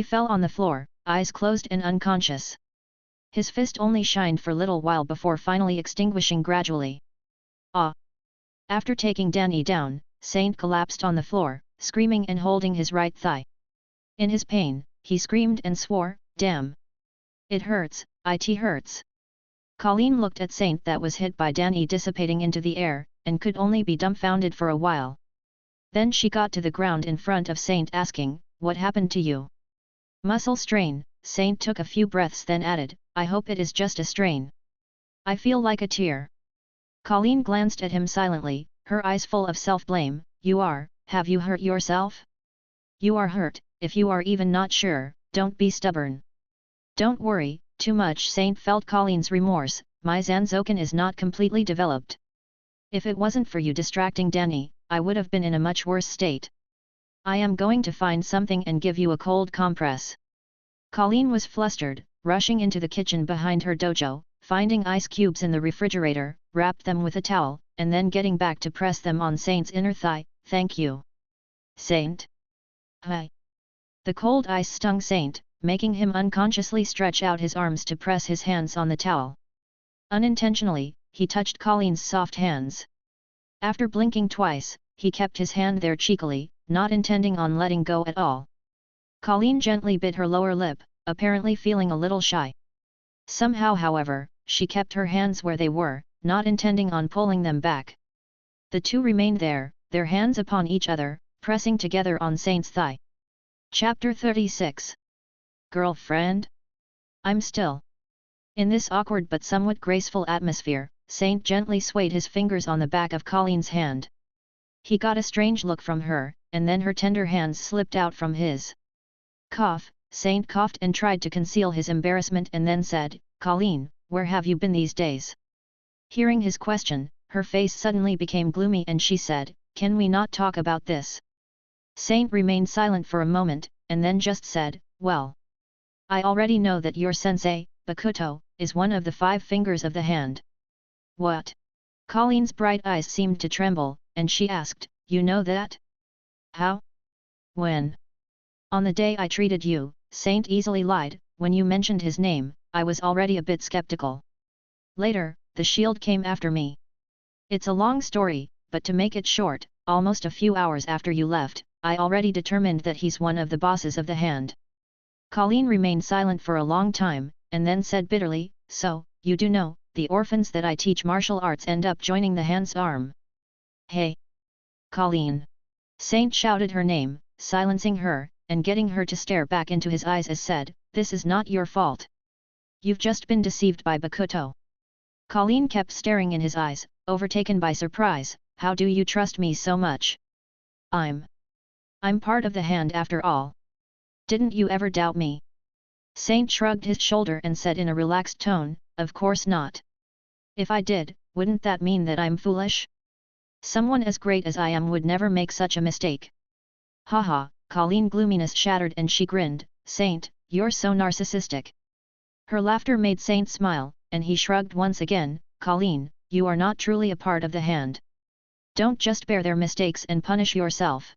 fell on the floor, eyes closed and unconscious. His fist only shined for a little while before finally extinguishing gradually. Ah! After taking Danny down, Saint collapsed on the floor, screaming and holding his right thigh. In his pain, he screamed and swore, "Damn! It hurts, it hurts!" Colleen looked at Saint that was hit by Danny dissipating into the air, and could only be dumbfounded for a while. Then she got to the ground in front of Saint asking, "What happened to you?" "Muscle strain." Saint took a few breaths then added, "I hope it is just a strain. I feel like a tear." Colleen glanced at him silently, her eyes full of self-blame. Have you hurt yourself? You are hurt, if you are even not sure, don't be stubborn. Don't worry, too much." Saint felt Colleen's remorse. "My Zanzoken is not completely developed. If it wasn't for you distracting Danny, I would have been in a much worse state. I am going to find something and give you a cold compress." Colleen was flustered, rushing into the kitchen behind her dojo, finding ice cubes in the refrigerator, wrapped them with a towel, and then getting back to press them on Saint's inner thigh. "Thank you, Saint." "Hi!" The cold ice stung Saint, making him unconsciously stretch out his arms to press his hands on the towel. Unintentionally, he touched Colleen's soft hands. After blinking twice, he kept his hand there cheekily, not intending on letting go at all. Colleen gently bit her lower lip, apparently feeling a little shy. Somehow, however, she kept her hands where they were, not intending on pulling them back. The two remained there, their hands upon each other, pressing together on Saint's thigh. Chapter 36. Girlfriend? I'm still. In this awkward but somewhat graceful atmosphere, Saint gently swayed his fingers on the back of Colleen's hand. He got a strange look from her, and then her tender hands slipped out from his. Cough, Saint coughed and tried to conceal his embarrassment and then said, Colleen, where have you been these days? Hearing his question, her face suddenly became gloomy and she said, can we not talk about this? Saint remained silent for a moment, and then just said, well. I already know that your sensei, Bakuto, is one of the 5 fingers of the hand. What? Colleen's bright eyes seemed to tremble, and she asked, you know that? How? When? On the day I treated you, Saint easily lied, when you mentioned his name, I was already a bit skeptical. Later, the shield came after me. It's a long story, but to make it short, almost a few hours after you left, I already determined that he's one of the bosses of the hand. Colleen remained silent for a long time, and then said bitterly, so, you do know, the orphans that I teach martial arts end up joining the hand's arm. Hey! Colleen! Saint shouted her name, silencing her, and getting her to stare back into his eyes as said, this is not your fault. You've just been deceived by Bakuto. Colleen kept staring in his eyes, overtaken by surprise, how do you trust me so much? I'm part of the hand after all. Didn't you ever doubt me? Saint shrugged his shoulder and said in a relaxed tone, of course not. If I did, wouldn't that mean that I'm foolish? Someone as great as I am would never make such a mistake. Haha, Colleen's gloominess shattered and she grinned, Saint, you're so narcissistic. Her laughter made Saint smile, and he shrugged once again, Colleen, you are not truly a part of the hand. Don't just bear their mistakes and punish yourself.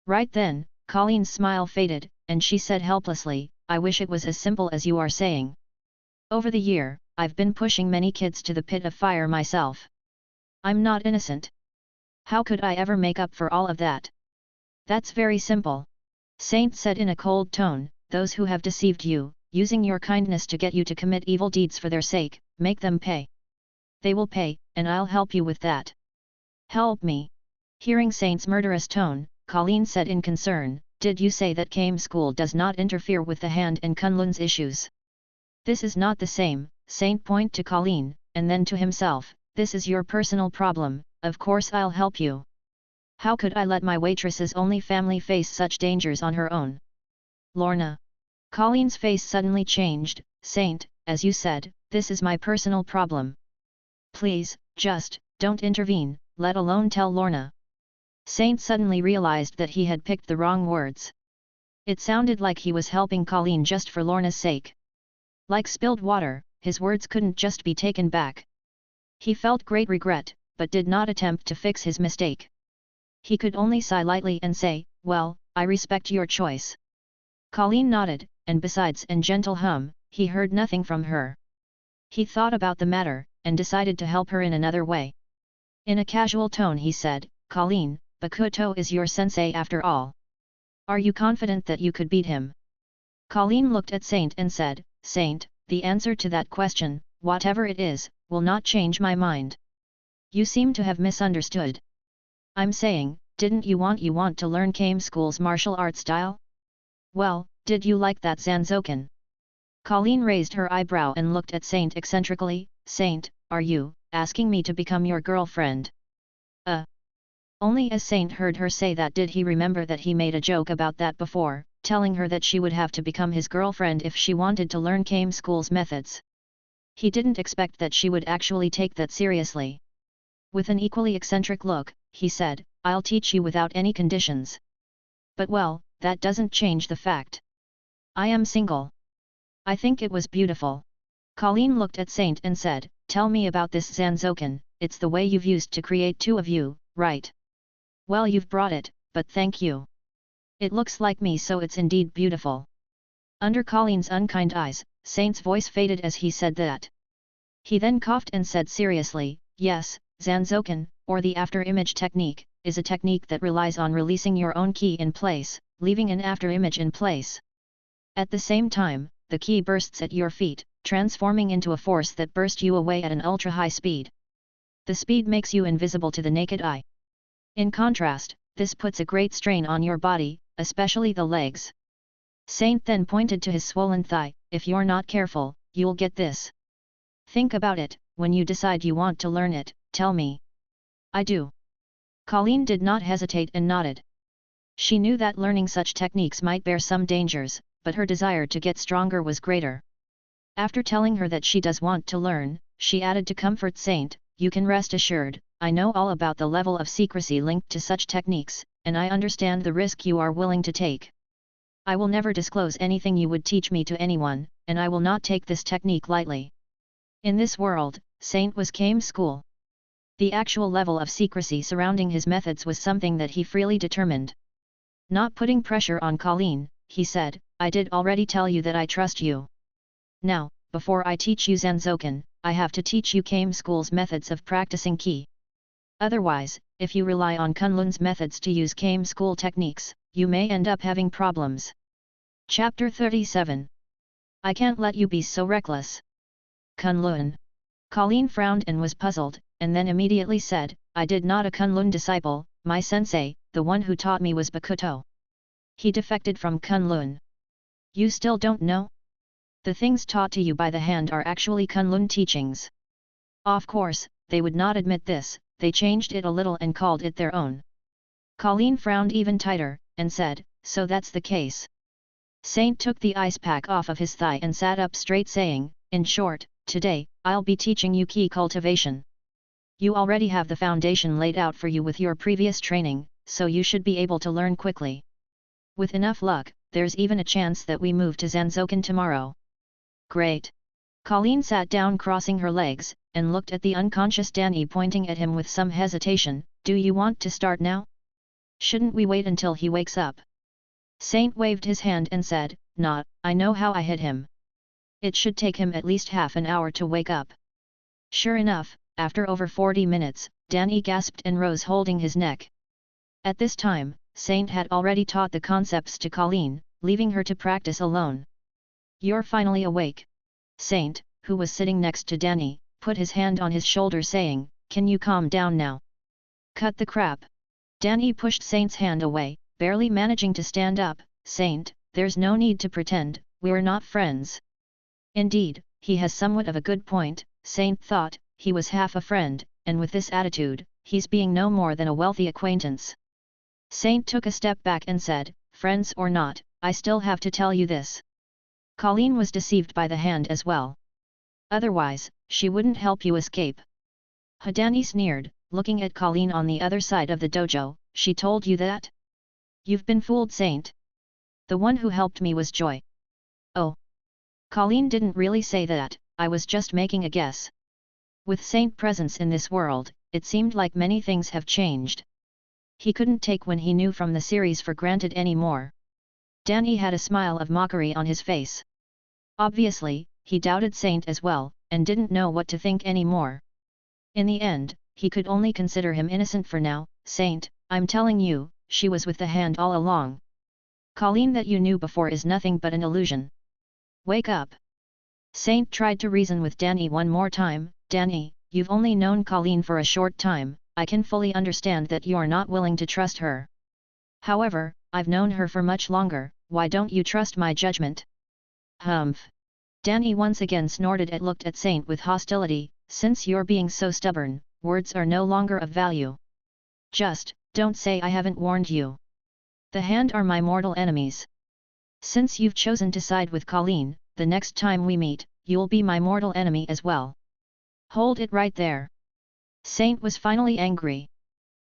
Right then, Colleen's smile faded, and she said helplessly, I wish it was as simple as you are saying. Over the year, I've been pushing many kids to the pit of fire myself. I'm not innocent. How could I ever make up for all of that? That's very simple. Saint said in a cold tone, those who have deceived you, using your kindness to get you to commit evil deeds for their sake, make them pay. They will pay, and I'll help you with that. Help me. Hearing Saint's murderous tone, Colleen said in concern, did you say that Kame school does not interfere with the hand and Kunlun's issues? This is not the same, Saint pointed to Colleen, and then to himself, this is your personal problem, of course I'll help you. How could I let my waitress's only family face such dangers on her own? Lorna. Colleen's face suddenly changed, Saint, as you said, this is my personal problem. Please, just, don't intervene, let alone tell Lorna. Saint suddenly realized that he had picked the wrong words. It sounded like he was helping Colleen just for Lorna's sake. Like spilled water, his words couldn't just be taken back. He felt great regret, but did not attempt to fix his mistake. He could only sigh lightly and say, well, I respect your choice. Colleen nodded, and besides an gentle hum, he heard nothing from her. He thought about the matter, and decided to help her in another way. In a casual tone he said, Colleen, Bakuto is your sensei after all. Are you confident that you could beat him? Colleen looked at Saint and said, Saint, the answer to that question, whatever it is, will not change my mind. You seem to have misunderstood. I'm saying, didn't you want to learn Kame school's martial arts style? Well, did you like that Zanzoken? Colleen raised her eyebrow and looked at Saint eccentrically, Saint, are you asking me to become your girlfriend? Only as Saint heard her say that did he remember that he made a joke about that before, telling her that she would have to become his girlfriend if she wanted to learn Kame school's methods. He didn't expect that she would actually take that seriously. With an equally eccentric look, he said, I'll teach you without any conditions. But well, that doesn't change the fact. I am single. I think it was beautiful. Colleen looked at Saint and said, tell me about this Zanzoken, it's the way you've used to create 2 of you, right? Well, you've brought it, but thank you. It looks like me, so it's indeed beautiful. Under Colleen's unkind eyes, Saint's voice faded as he said that. He then coughed and said seriously, yes, Zanzoken, or the after-image technique, is a technique that relies on releasing your own ki in place, leaving an after-image in place. At the same time, the ki bursts at your feet, transforming into a force that bursts you away at an ultra-high speed. The speed makes you invisible to the naked eye. In contrast, this puts a great strain on your body, especially the legs. Saint then pointed to his swollen thigh, if you're not careful, you'll get this. Think about it, when you decide you want to learn it, tell me. I do. Colleen did not hesitate and nodded. She knew that learning such techniques might bear some dangers, but her desire to get stronger was greater. After telling her that she does want to learn, she added to comfort Saint, you can rest assured, I know all about the level of secrecy linked to such techniques, and I understand the risk you are willing to take. I will never disclose anything you would teach me to anyone, and I will not take this technique lightly. In this world, Saint was came school. The actual level of secrecy surrounding his methods was something that he freely determined. Not putting pressure on Colleen, he said, I did already tell you that I trust you. Now, before I teach you Zanzoken, I have to teach you Kame School's methods of practicing Ki. Otherwise, if you rely on Kunlun's methods to use Kame School techniques, you may end up having problems. Chapter 37. I can't let you be so reckless. Kunlun. Colleen frowned and was puzzled, and then immediately said, I did not a Kunlun disciple, my sensei, the one who taught me was Bakuto. He defected from Kunlun. You still don't know? The things taught to you by the hand are actually Kunlun teachings. Of course, they would not admit this, they changed it a little and called it their own. Colleen frowned even tighter, and said, so that's the case. Saint took the ice pack off of his thigh and sat up straight saying, in short, today, I'll be teaching you Ki cultivation. You already have the foundation laid out for you with your previous training, so you should be able to learn quickly. With enough luck, there's even a chance that we move to Zanzoken tomorrow. Great! Colleen sat down crossing her legs, and looked at the unconscious Danny pointing at him with some hesitation, do you want to start now? Shouldn't we wait until he wakes up? Saint waved his hand and said, not, I know how I hit him. It should take him at least half an hour to wake up. Sure enough, after over 40 minutes, Danny gasped and rose holding his neck. At this time, Saint had already taught the concepts to Colleen, leaving her to practice alone. You're finally awake. Saint, who was sitting next to Danny, put his hand on his shoulder saying, can you calm down now? Cut the crap. Danny pushed Saint's hand away, barely managing to stand up. Saint, there's no need to pretend, we're not friends. Indeed, he has somewhat of a good point, Saint thought, he was half a friend, and with this attitude, he's being no more than a wealthy acquaintance. Saint took a step back and said, friends or not, I still have to tell you this. Colleen was deceived by the hand as well. Otherwise, she wouldn't help you escape. Danny sneered, looking at Colleen on the other side of the dojo, she told you that? You've been fooled, Saint. The one who helped me was Joy. Oh. Colleen didn't really say that, I was just making a guess. With Saint presence in this world, it seemed like many things have changed. He couldn't take when he knew from the series for granted anymore. Danny had a smile of mockery on his face. Obviously, he doubted Saint as well, and didn't know what to think anymore. In the end, he could only consider him innocent for now. Saint, I'm telling you, she was with the hand all along. Colleen that you knew before is nothing but an illusion. Wake up. Saint tried to reason with Danny one more time, Danny, you've only known Colleen for a short time, I can fully understand that you're not willing to trust her. However, I've known her for much longer, why don't you trust my judgment? Humph. Danny once again snorted and looked at Saint with hostility, since you're being so stubborn, words are no longer of value. Just, don't say I haven't warned you. The hand are my mortal enemies. Since you've chosen to side with Colleen, the next time we meet, you'll be my mortal enemy as well. Hold it right there. Saint was finally angry.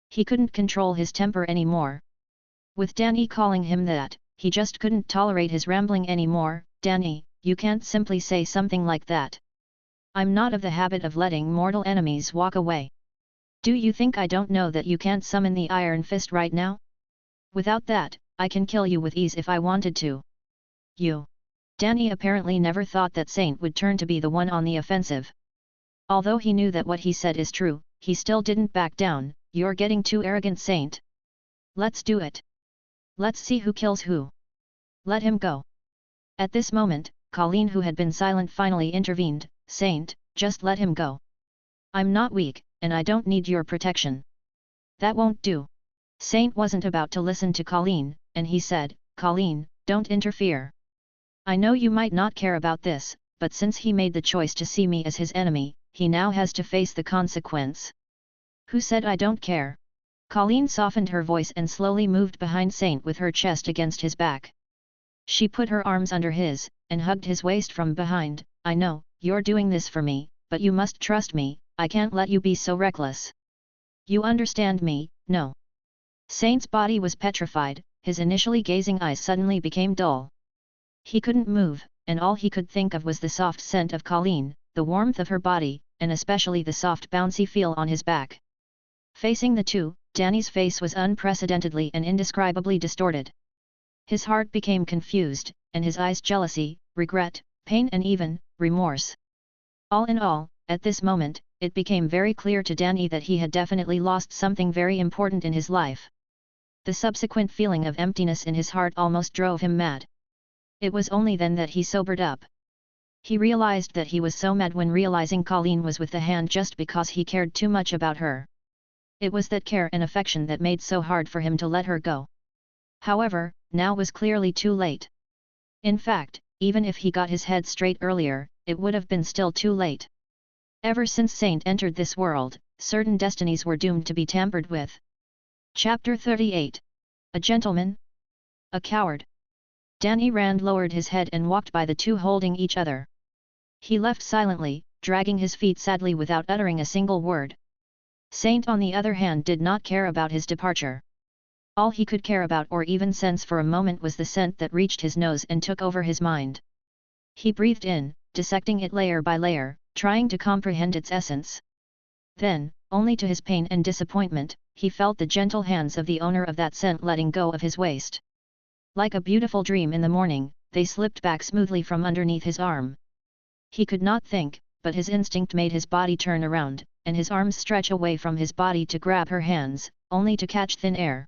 He couldn't control his temper anymore. With Danny calling him that, he just couldn't tolerate his rambling anymore. Danny, you can't simply say something like that. I'm not of the habit of letting mortal enemies walk away. Do you think I don't know that you can't summon the Iron Fist right now? Without that, I can kill you with ease if I wanted to. You. Danny apparently never thought that Saint would turn to be the one on the offensive. Although he knew that what he said is true, he still didn't back down. You're getting too arrogant, Saint. Let's do it. Let's see who kills who. Let him go. At this moment, Colleen, who had been silent, finally intervened. Saint, just let him go. I'm not weak, and I don't need your protection. That won't do. Saint wasn't about to listen to Colleen, and he said, Colleen, don't interfere. I know you might not care about this, but since he made the choice to see me as his enemy, he now has to face the consequence. Who said I don't care? Colleen softened her voice and slowly moved behind Saint with her chest against his back. She put her arms under his, and hugged his waist from behind. I know, you're doing this for me, but you must trust me, I can't let you be so reckless. You understand me, no? Saint's body was petrified, his initially gazing eyes suddenly became dull. He couldn't move, and all he could think of was the soft scent of Colleen, the warmth of her body, and especially the soft bouncy feel on his back. Facing the two, Danny's face was unprecedentedly and indescribably distorted. His heart became confused, and his eyes jealousy, regret, pain and even remorse. All in all, at this moment, it became very clear to Danny that he had definitely lost something very important in his life. The subsequent feeling of emptiness in his heart almost drove him mad. It was only then that he sobered up. He realized that he was so mad when realizing Colleen was with the hand just because he cared too much about her. It was that care and affection that made so hard for him to let her go. However, now was clearly too late. In fact, even if he got his head straight earlier, it would have been still too late. Ever since Saint entered this world, certain destinies were doomed to be tampered with. Chapter 38. A gentleman? A coward? Danny Rand lowered his head and walked by the two holding each other. He left silently, dragging his feet sadly without uttering a single word. Saint on the other hand did not care about his departure. All he could care about or even sense for a moment was the scent that reached his nose and took over his mind. He breathed in, dissecting it layer by layer, trying to comprehend its essence. Then, only to his pain and disappointment, he felt the gentle hands of the owner of that scent letting go of his waist. Like a beautiful dream in the morning, they slipped back smoothly from underneath his arm. He could not think, but his instinct made his body turn around, and his arms stretch away from his body to grab her hands, only to catch thin air.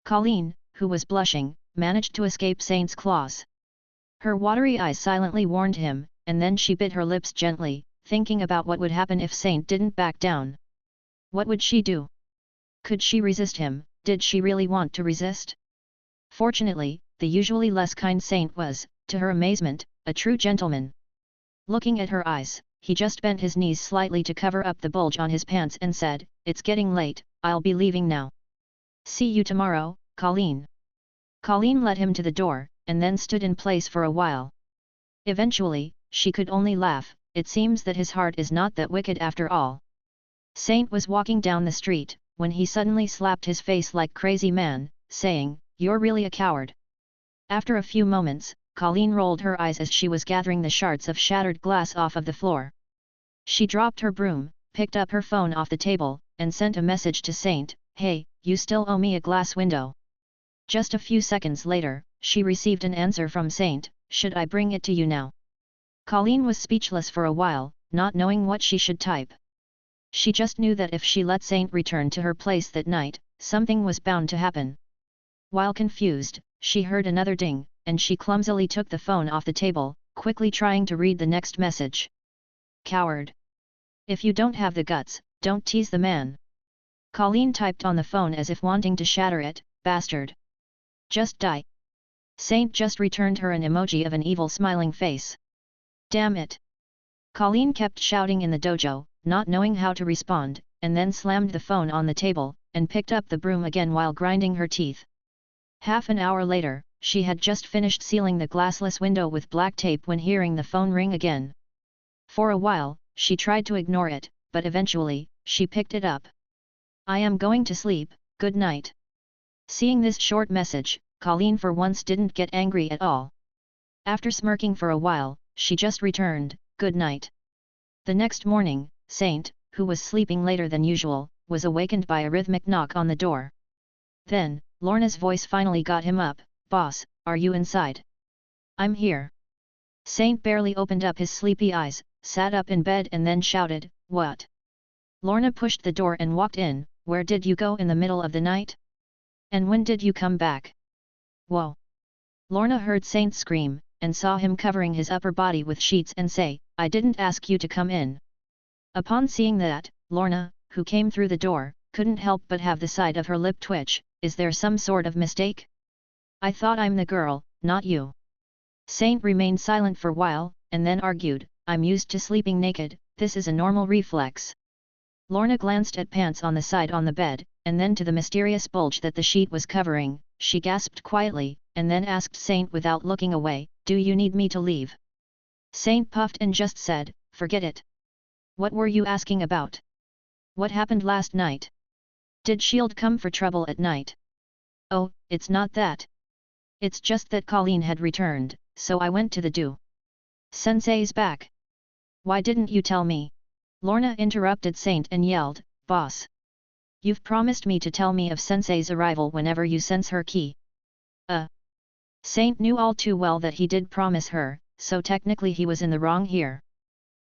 Colleen, who was blushing, managed to escape Saint's claws. Her watery eyes silently warned him, and then she bit her lips gently, thinking about what would happen if Saint didn't back down. What would she do? Could she resist him? Did she really want to resist? Fortunately, the usually less kind Saint was, to her amazement, a true gentleman. Looking at her eyes, he just bent his knees slightly to cover up the bulge on his pants and said, "It's getting late, I'll be leaving now. See you tomorrow, Colleen." Colleen led him to the door, and then stood in place for a while. Eventually, she could only laugh. It seems that his heart is not that wicked after all. Saint was walking down the street, when he suddenly slapped his face like crazy man, saying, "You're really a coward." After a few moments, Colleen rolled her eyes as she was gathering the shards of shattered glass off of the floor. She dropped her broom, picked up her phone off the table, and sent a message to Saint, "Hey, you still owe me a glass window." Just a few seconds later, she received an answer from Saint, "Should I bring it to you now?" Colleen was speechless for a while, not knowing what she should type. She just knew that if she let Saint return to her place that night, something was bound to happen. While confused, she heard another ding, and she clumsily took the phone off the table, quickly trying to read the next message. "Coward. If you don't have the guts, don't tease the man." Colleen typed on the phone as if wanting to shatter it, "Bastard. Just die." Saint just returned her an emoji of an evil smiling face. "Damn it." Colleen kept shouting in the dojo, not knowing how to respond, and then slammed the phone on the table, and picked up the broom again while grinding her teeth. Half an hour later, she had just finished sealing the glassless window with black tape when hearing the phone ring again. For a while, she tried to ignore it, but eventually, she picked it up. "I am going to sleep, good night." Seeing this short message, Colleen for once didn't get angry at all. After smirking for a while, she just returned, "Good night." The next morning, Saint, who was sleeping later than usual, was awakened by a rhythmic knock on the door. Then, Lorna's voice finally got him up, "Boss, are you inside?" "I'm here." Saint barely opened up his sleepy eyes, sat up in bed and then shouted, "What?" Lorna pushed the door and walked in. "Where did you go in the middle of the night? And when did you come back?" "Whoa!" Lorna heard Saint scream, and saw him covering his upper body with sheets and say, "I didn't ask you to come in." Upon seeing that, Lorna, who came through the door, couldn't help but have the side of her lip twitch. is there some sort of mistake? I thought I'm the girl, not you. Saint remained silent for a while, and then argued, I'm used to sleeping naked, this is a normal reflex. Lorna glanced at pants on the side on the bed, and then to the mysterious bulge that the sheet was covering. She gasped quietly, and then asked Saint without looking away, do you need me to leave? Saint puffed and just said, forget it. What were you asking about? What happened last night? Did Shield come for trouble at night? Oh, it's not that. It's just that Colleen had returned, so I went to the do. Sensei's back. Why didn't you tell me? Lorna interrupted Saint and yelled, boss. You've promised me to tell me of Sensei's arrival whenever you sense her key. Saint knew all too well that he did promise her, so technically he was in the wrong here.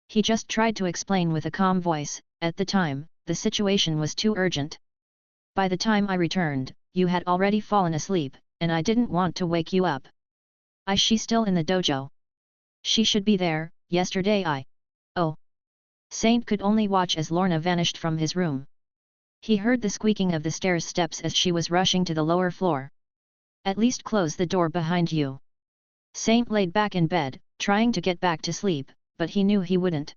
He just tried to explain with a calm voice, at the time, the situation was too urgent. By the time I returned, you had already fallen asleep, and I didn't want to wake you up. Is she still in the dojo? She should be there, yesterday Oh. Saint could only watch as Lorna vanished from his room. He heard the squeaking of the stairs steps as she was rushing to the lower floor. At least close the door behind you. Saint laid back in bed, trying to get back to sleep, but he knew he wouldn't.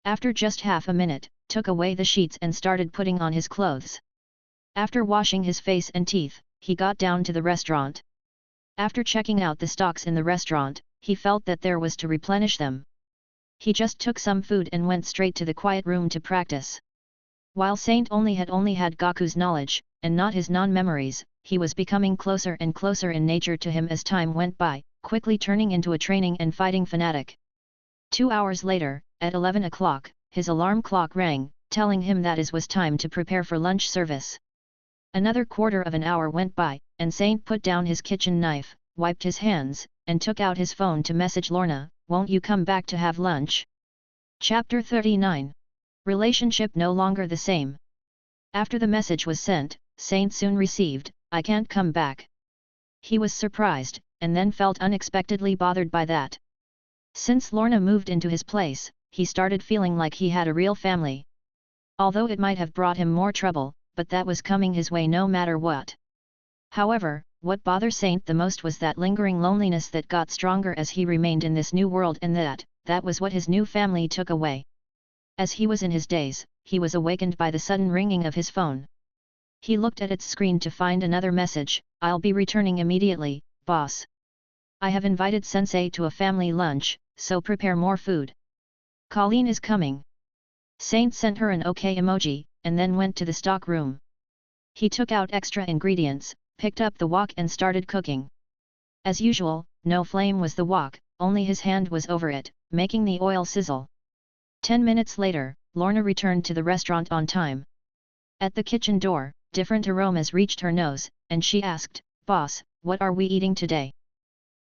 After just half a minute, took away the sheets and started putting on his clothes. After washing his face and teeth, he got down to the restaurant. After checking out the stocks in the restaurant, he felt that there was to replenish them. He just took some food and went straight to the quiet room to practice. While Saint only had Gaku's knowledge, and not his non-memories, he was becoming closer and closer in nature to him as time went by, quickly turning into a training and fighting fanatic. 2 hours later, at 11 o'clock, his alarm clock rang, telling him that it was time to prepare for lunch service. Another quarter of an hour went by, and Saint put down his kitchen knife, wiped his hands, and took out his phone to message Lorna, won't you come back to have lunch? Chapter 39. Relationship no longer the same. After the message was sent, Saint soon received, I can't come back. He was surprised, and then felt unexpectedly bothered by that. Since Lorna moved into his place, he started feeling like he had a real family. Although it might have brought him more trouble, but that was coming his way no matter what. However, what bothered Saint the most was that lingering loneliness that got stronger as he remained in this new world, and that was what his new family took away. As he was in his daze, he was awakened by the sudden ringing of his phone. He looked at its screen to find another message, I'll be returning immediately, boss. I have invited Sensei to a family lunch, so prepare more food. Colleen is coming. Saint sent her an OK emoji, and then went to the stock room. He took out extra ingredients, picked up the wok and started cooking. As usual, no flame was the wok, only his hand was over it, making the oil sizzle. 10 minutes later, Lorna returned to the restaurant on time. At the kitchen door, different aromas reached her nose, and she asked, boss, what are we eating today?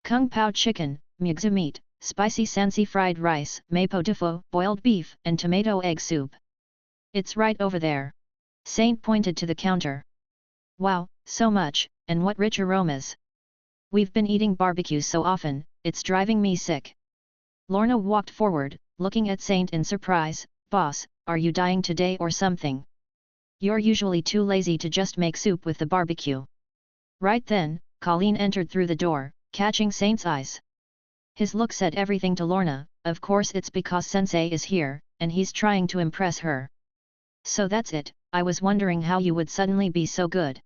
Kung Pao chicken, mugza meat, spicy sansi fried rice, mapo tofu, boiled beef, and tomato egg soup. It's right over there. Saint pointed to the counter. Wow, so much, and what rich aromas. We've been eating barbecue so often, it's driving me sick. Lorna walked forward, looking at Saint in surprise, boss, are you dying today or something? You're usually too lazy to just make soup with the barbecue. Right then, Colleen entered through the door, catching Saint's eyes. His look said everything to Lorna, of course it's because Sensei is here, and he's trying to impress her. So that's it, I was wondering how you would suddenly be so good.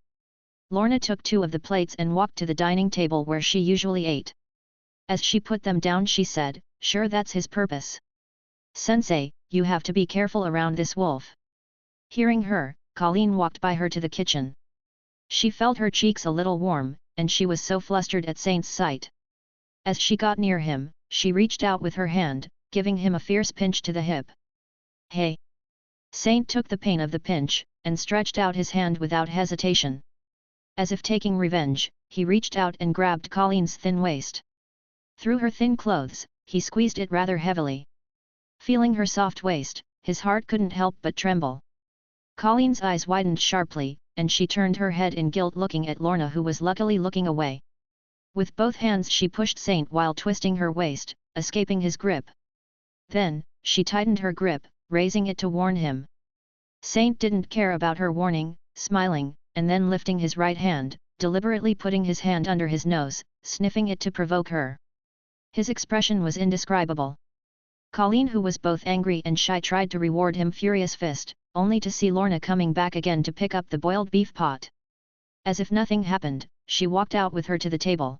Lorna took 2 of the plates and walked to the dining table where she usually ate. As she put them down she said, sure that's his purpose. Sensei, you have to be careful around this wolf. Hearing her, Colleen walked by her to the kitchen. She felt her cheeks a little warm, and she was so flustered at Saint's sight. As she got near him, she reached out with her hand, giving him a fierce pinch to the hip. Hey! Saint took the pain of the pinch, and stretched out his hand without hesitation. As if taking revenge, he reached out and grabbed Colleen's thin waist. Through her thin clothes, he squeezed it rather heavily. Feeling her soft waist, his heart couldn't help but tremble. Colleen's eyes widened sharply, and she turned her head in guilt looking at Lorna, who was luckily looking away. With both hands she pushed Saint while twisting her waist, escaping his grip. Then, she tightened her grip, raising it to warn him. Saint didn't care about her warning, smiling, and then lifting his right hand, deliberately putting his hand under his nose, sniffing it to provoke her. His expression was indescribable. Colleen, who was both angry and shy, tried to reward him furious fist, only to see Lorna coming back again to pick up the boiled beef pot. As if nothing happened, she walked out with her to the table.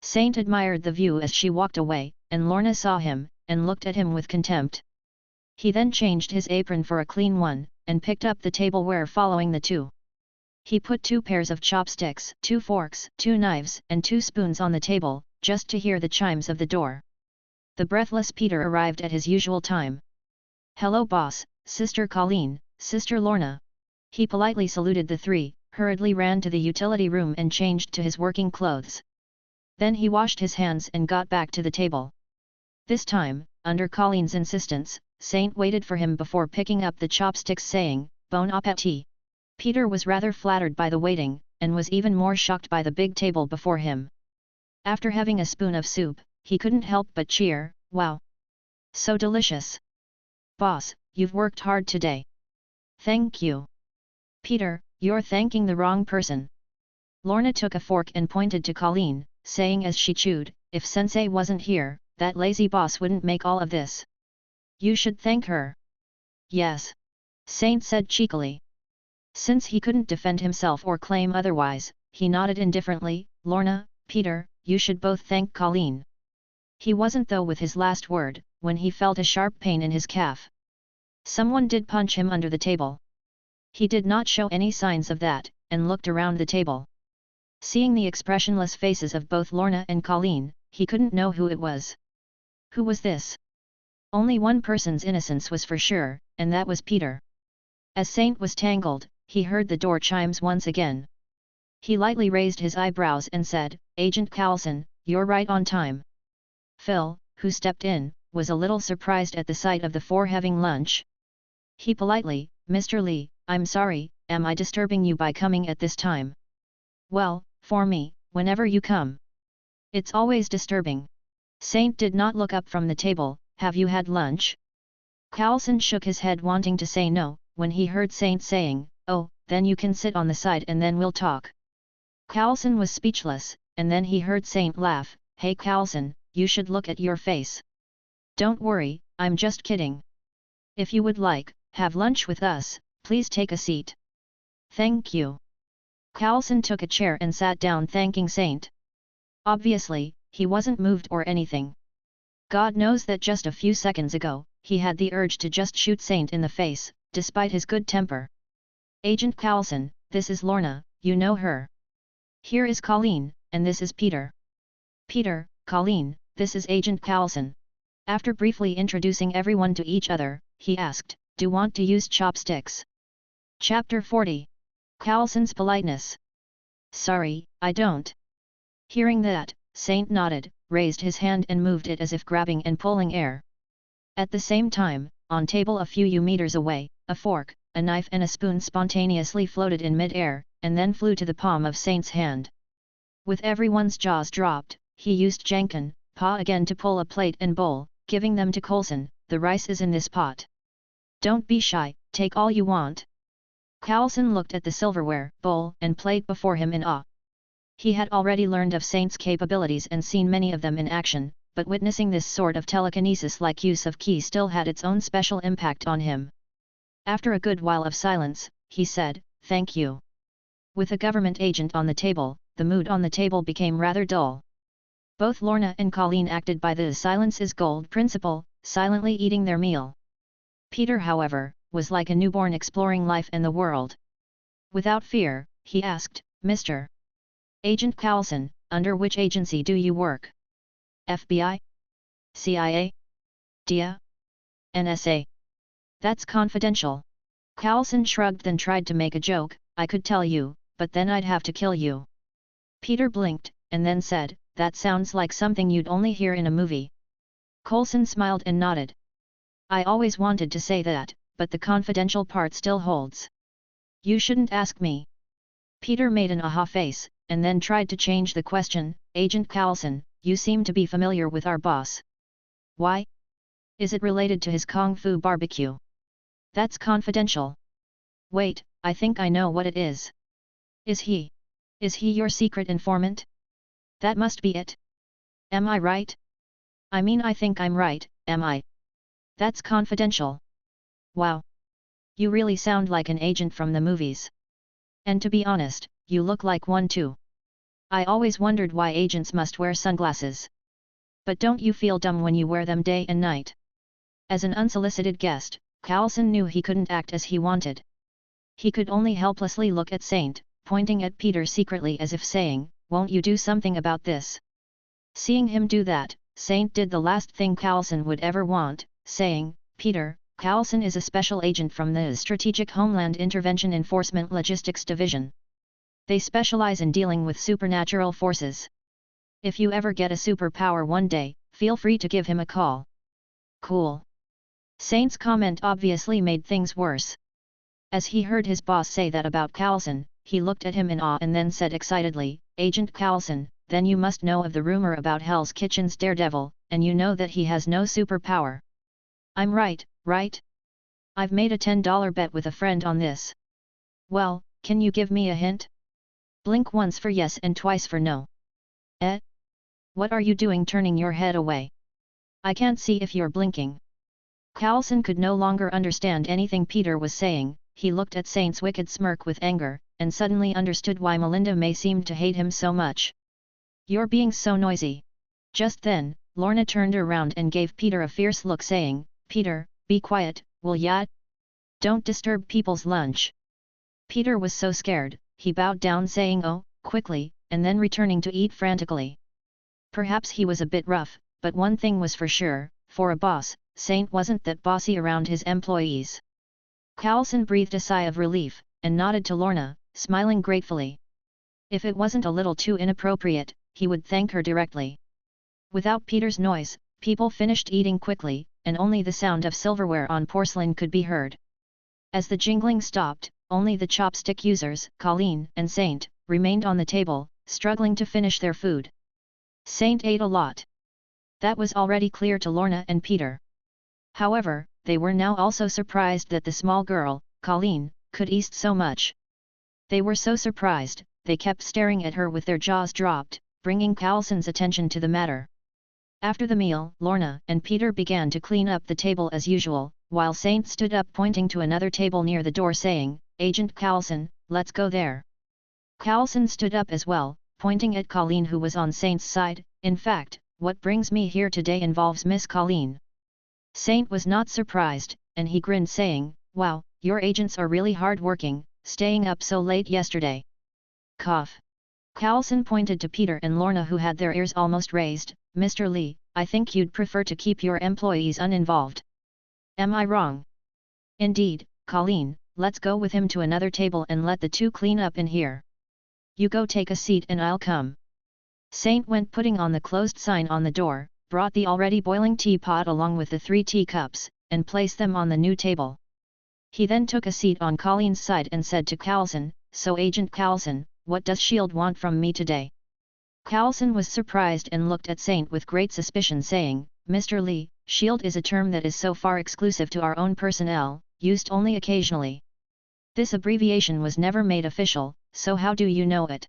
Saint admired the view as she walked away, and Lorna saw him, and looked at him with contempt. He then changed his apron for a clean one, and picked up the tableware following the two. He put 2 pairs of chopsticks, 2 forks, 2 knives, and 2 spoons on the table, just to hear the chimes of the door. The breathless Peter arrived at his usual time. "Hello boss, Sister Colleen, Sister Lorna." He politely saluted the 3, hurriedly ran to the utility room and changed to his working clothes. Then he washed his hands and got back to the table. This time, under Colleen's insistence, Saint waited for him before picking up the chopsticks, saying, "Bon appétit." Peter was rather flattered by the waiting, and was even more shocked by the big table before him. After having a spoon of soup, he couldn't help but cheer, "Wow! So delicious! Boss, you've worked hard today." "Thank you." "Peter, you're thanking the wrong person." Lorna took a fork and pointed to Colleen, saying as she chewed, "If Sensei wasn't here, that lazy boss wouldn't make all of this. You should thank her." "Yes," Saint said cheekily. Since he couldn't defend himself or claim otherwise, he nodded indifferently. "Lorna, Peter, you should both thank Colleen." He wasn't though with his last word, when he felt a sharp pain in his calf. Someone did punch him under the table. He did not show any signs of that, and looked around the table. Seeing the expressionless faces of both Lorna and Colleen, he couldn't know who it was. Who was this? Only one person's innocence was for sure, and that was Peter. As Saint was tangled, he heard the door chimes once again. He lightly raised his eyebrows and said, "Agent Coulson, you're right on time." Phil, who stepped in, was a little surprised at the sight of the 4 having lunch. He politely, "Mr. Lee, I'm sorry, am I disturbing you by coming at this time?" "Well, for me, whenever you come. It's always disturbing." Saint did not look up from the table. "Have you had lunch?" Coulson shook his head, wanting to say no, when he heard Saint saying, "Oh, then you can sit on the side and then we'll talk." Coulson was speechless, and then he heard Saint laugh, "Hey Coulson, you should look at your face." "Don't worry, I'm just kidding. If you would like, have lunch with us, please take a seat." "Thank you." Coulson took a chair and sat down, thanking Saint. Obviously, he wasn't moved or anything. God knows that just a few seconds ago, he had the urge to just shoot Saint in the face, despite his good temper. "Agent Coulson, this is Lorna, you know her. Here is Colleen, and this is Peter." "Peter, Colleen, this is Agent Coulson." After briefly introducing everyone to each other, he asked, "Do want to use chopsticks?" Chapter 40. Coulson's politeness. "Sorry, I don't." Hearing that, Saint nodded, raised his hand and moved it as if grabbing and pulling air. At the same time, on table a few meters away, a fork, a knife and a spoon spontaneously floated in mid-air, and then flew to the palm of Saint's hand. With everyone's jaws dropped, he used Janken, paw again to pull a plate and bowl, giving them to Coulson. "The rice is in this pot. Don't be shy, take all you want." Coulson looked at the silverware, bowl and plate before him in awe. He had already learned of Saint's capabilities and seen many of them in action, but witnessing this sort of telekinesis-like use of ki still had its own special impact on him. After a good while of silence, he said, "Thank you." With a government agent on the table, the mood on the table became rather dull. Both Lorna and Colleen acted by the silence is gold principle, silently eating their meal. Peter, however, was like a newborn exploring life and the world. Without fear, he asked, "Mr. Agent Coulson, under which agency do you work? FBI? CIA? DIA? NSA? That's confidential." Coulson shrugged, then tried to make a joke, "I could tell you, but then I'd have to kill you." Peter blinked, and then said, "That sounds like something you'd only hear in a movie." Coulson smiled and nodded. "I always wanted to say that, but the confidential part still holds." "You shouldn't ask me." Peter made an aha face, and then tried to change the question, "Agent Coulson, you seem to be familiar with our boss. Why? Is it related to his Kung Fu barbecue?" "That's confidential." "Wait, I think I know what it is." Is he your secret informant? That must be it. Am I right? I mean, I think I'm right, am I? That's confidential. Wow. You really sound like an agent from the movies. And to be honest, you look like one too. I always wondered why agents must wear sunglasses. But don't you feel dumb when you wear them day and night? As an unsolicited guest, Carlson knew he couldn't act as he wanted. He could only helplessly look at Saint, pointing at Peter secretly as if saying, "Won't you do something about this?" Seeing him do that, Saint did the last thing Carlson would ever want, saying, "Peter, Carlson is a special agent from the Strategic Homeland Intervention Enforcement Logistics Division. They specialize in dealing with supernatural forces. If you ever get a superpower one day, feel free to give him a call." Cool. Saint's comment obviously made things worse. As he heard his boss say that about Carlson, he looked at him in awe and then said excitedly, "Agent Carlson, then you must know of the rumor about Hell's Kitchen's Daredevil, and you know that he has no superpower." "I'm right, right? I've made a $10 bet with a friend on this." "Well, can you give me a hint?" "Blink once for yes and twice for no." "Eh? What are you doing turning your head away? I can't see if you're blinking." Carlson could no longer understand anything Peter was saying. He looked at Saint's wicked smirk with anger, and suddenly understood why Melinda May seemed to hate him so much. "You're being so noisy." Just then, Lorna turned around and gave Peter a fierce look saying, "Peter, be quiet, will ya? Don't disturb people's lunch." Peter was so scared, he bowed down saying "oh," quickly, and then returning to eat frantically. Perhaps he was a bit rough, but one thing was for sure, for a boss, Saint wasn't that bossy around his employees. Carlson breathed a sigh of relief, and nodded to Lorna, smiling gratefully. If it wasn't a little too inappropriate, he would thank her directly. Without Peter's noise, people finished eating quickly, and only the sound of silverware on porcelain could be heard. As the jingling stopped, only the chopstick users, Colleen and Saint, remained on the table, struggling to finish their food. Saint ate a lot. That was already clear to Lorna and Peter. However, they were now also surprised that the small girl, Colleen, could eat so much. They were so surprised, they kept staring at her with their jaws dropped, bringing Carlson's attention to the matter. After the meal, Lorna and Peter began to clean up the table as usual, while Saint stood up pointing to another table near the door saying, "Agent Carlson, let's go there." Carlson stood up as well, pointing at Colleen who was on Saint's side. "In fact, what brings me here today involves Miss Colleen." Saint was not surprised, and he grinned saying, "Wow, your agents are really hard-working, staying up so late yesterday." Cough. Carlson pointed to Peter and Lorna who had their ears almost raised. "Mr. Lee, I think you'd prefer to keep your employees uninvolved. Am I wrong?" "Indeed, Colleen, let's go with him to another table and let the two clean up in here. You go take a seat and I'll come." Saint went putting on the closed sign on the door, brought the already boiling teapot along with the 3 teacups, and placed them on the new table. He then took a seat on Colleen's side and said to Carlson, "So Agent Carlson, what does S.H.I.E.L.D. want from me today?" Carlson was surprised and looked at Saint with great suspicion saying, "Mr. Lee, S.H.I.E.L.D. is a term that is so far exclusive to our own personnel, used only occasionally. This abbreviation was never made official, so how do you know it?"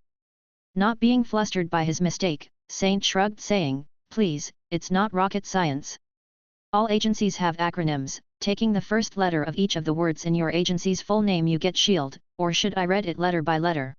Not being flustered by his mistake, Saint shrugged saying, "Please, it's not rocket science. All agencies have acronyms. Taking the first letter of each of the words in your agency's full name you get S.H.I.E.L.D., or should I read it letter by letter?"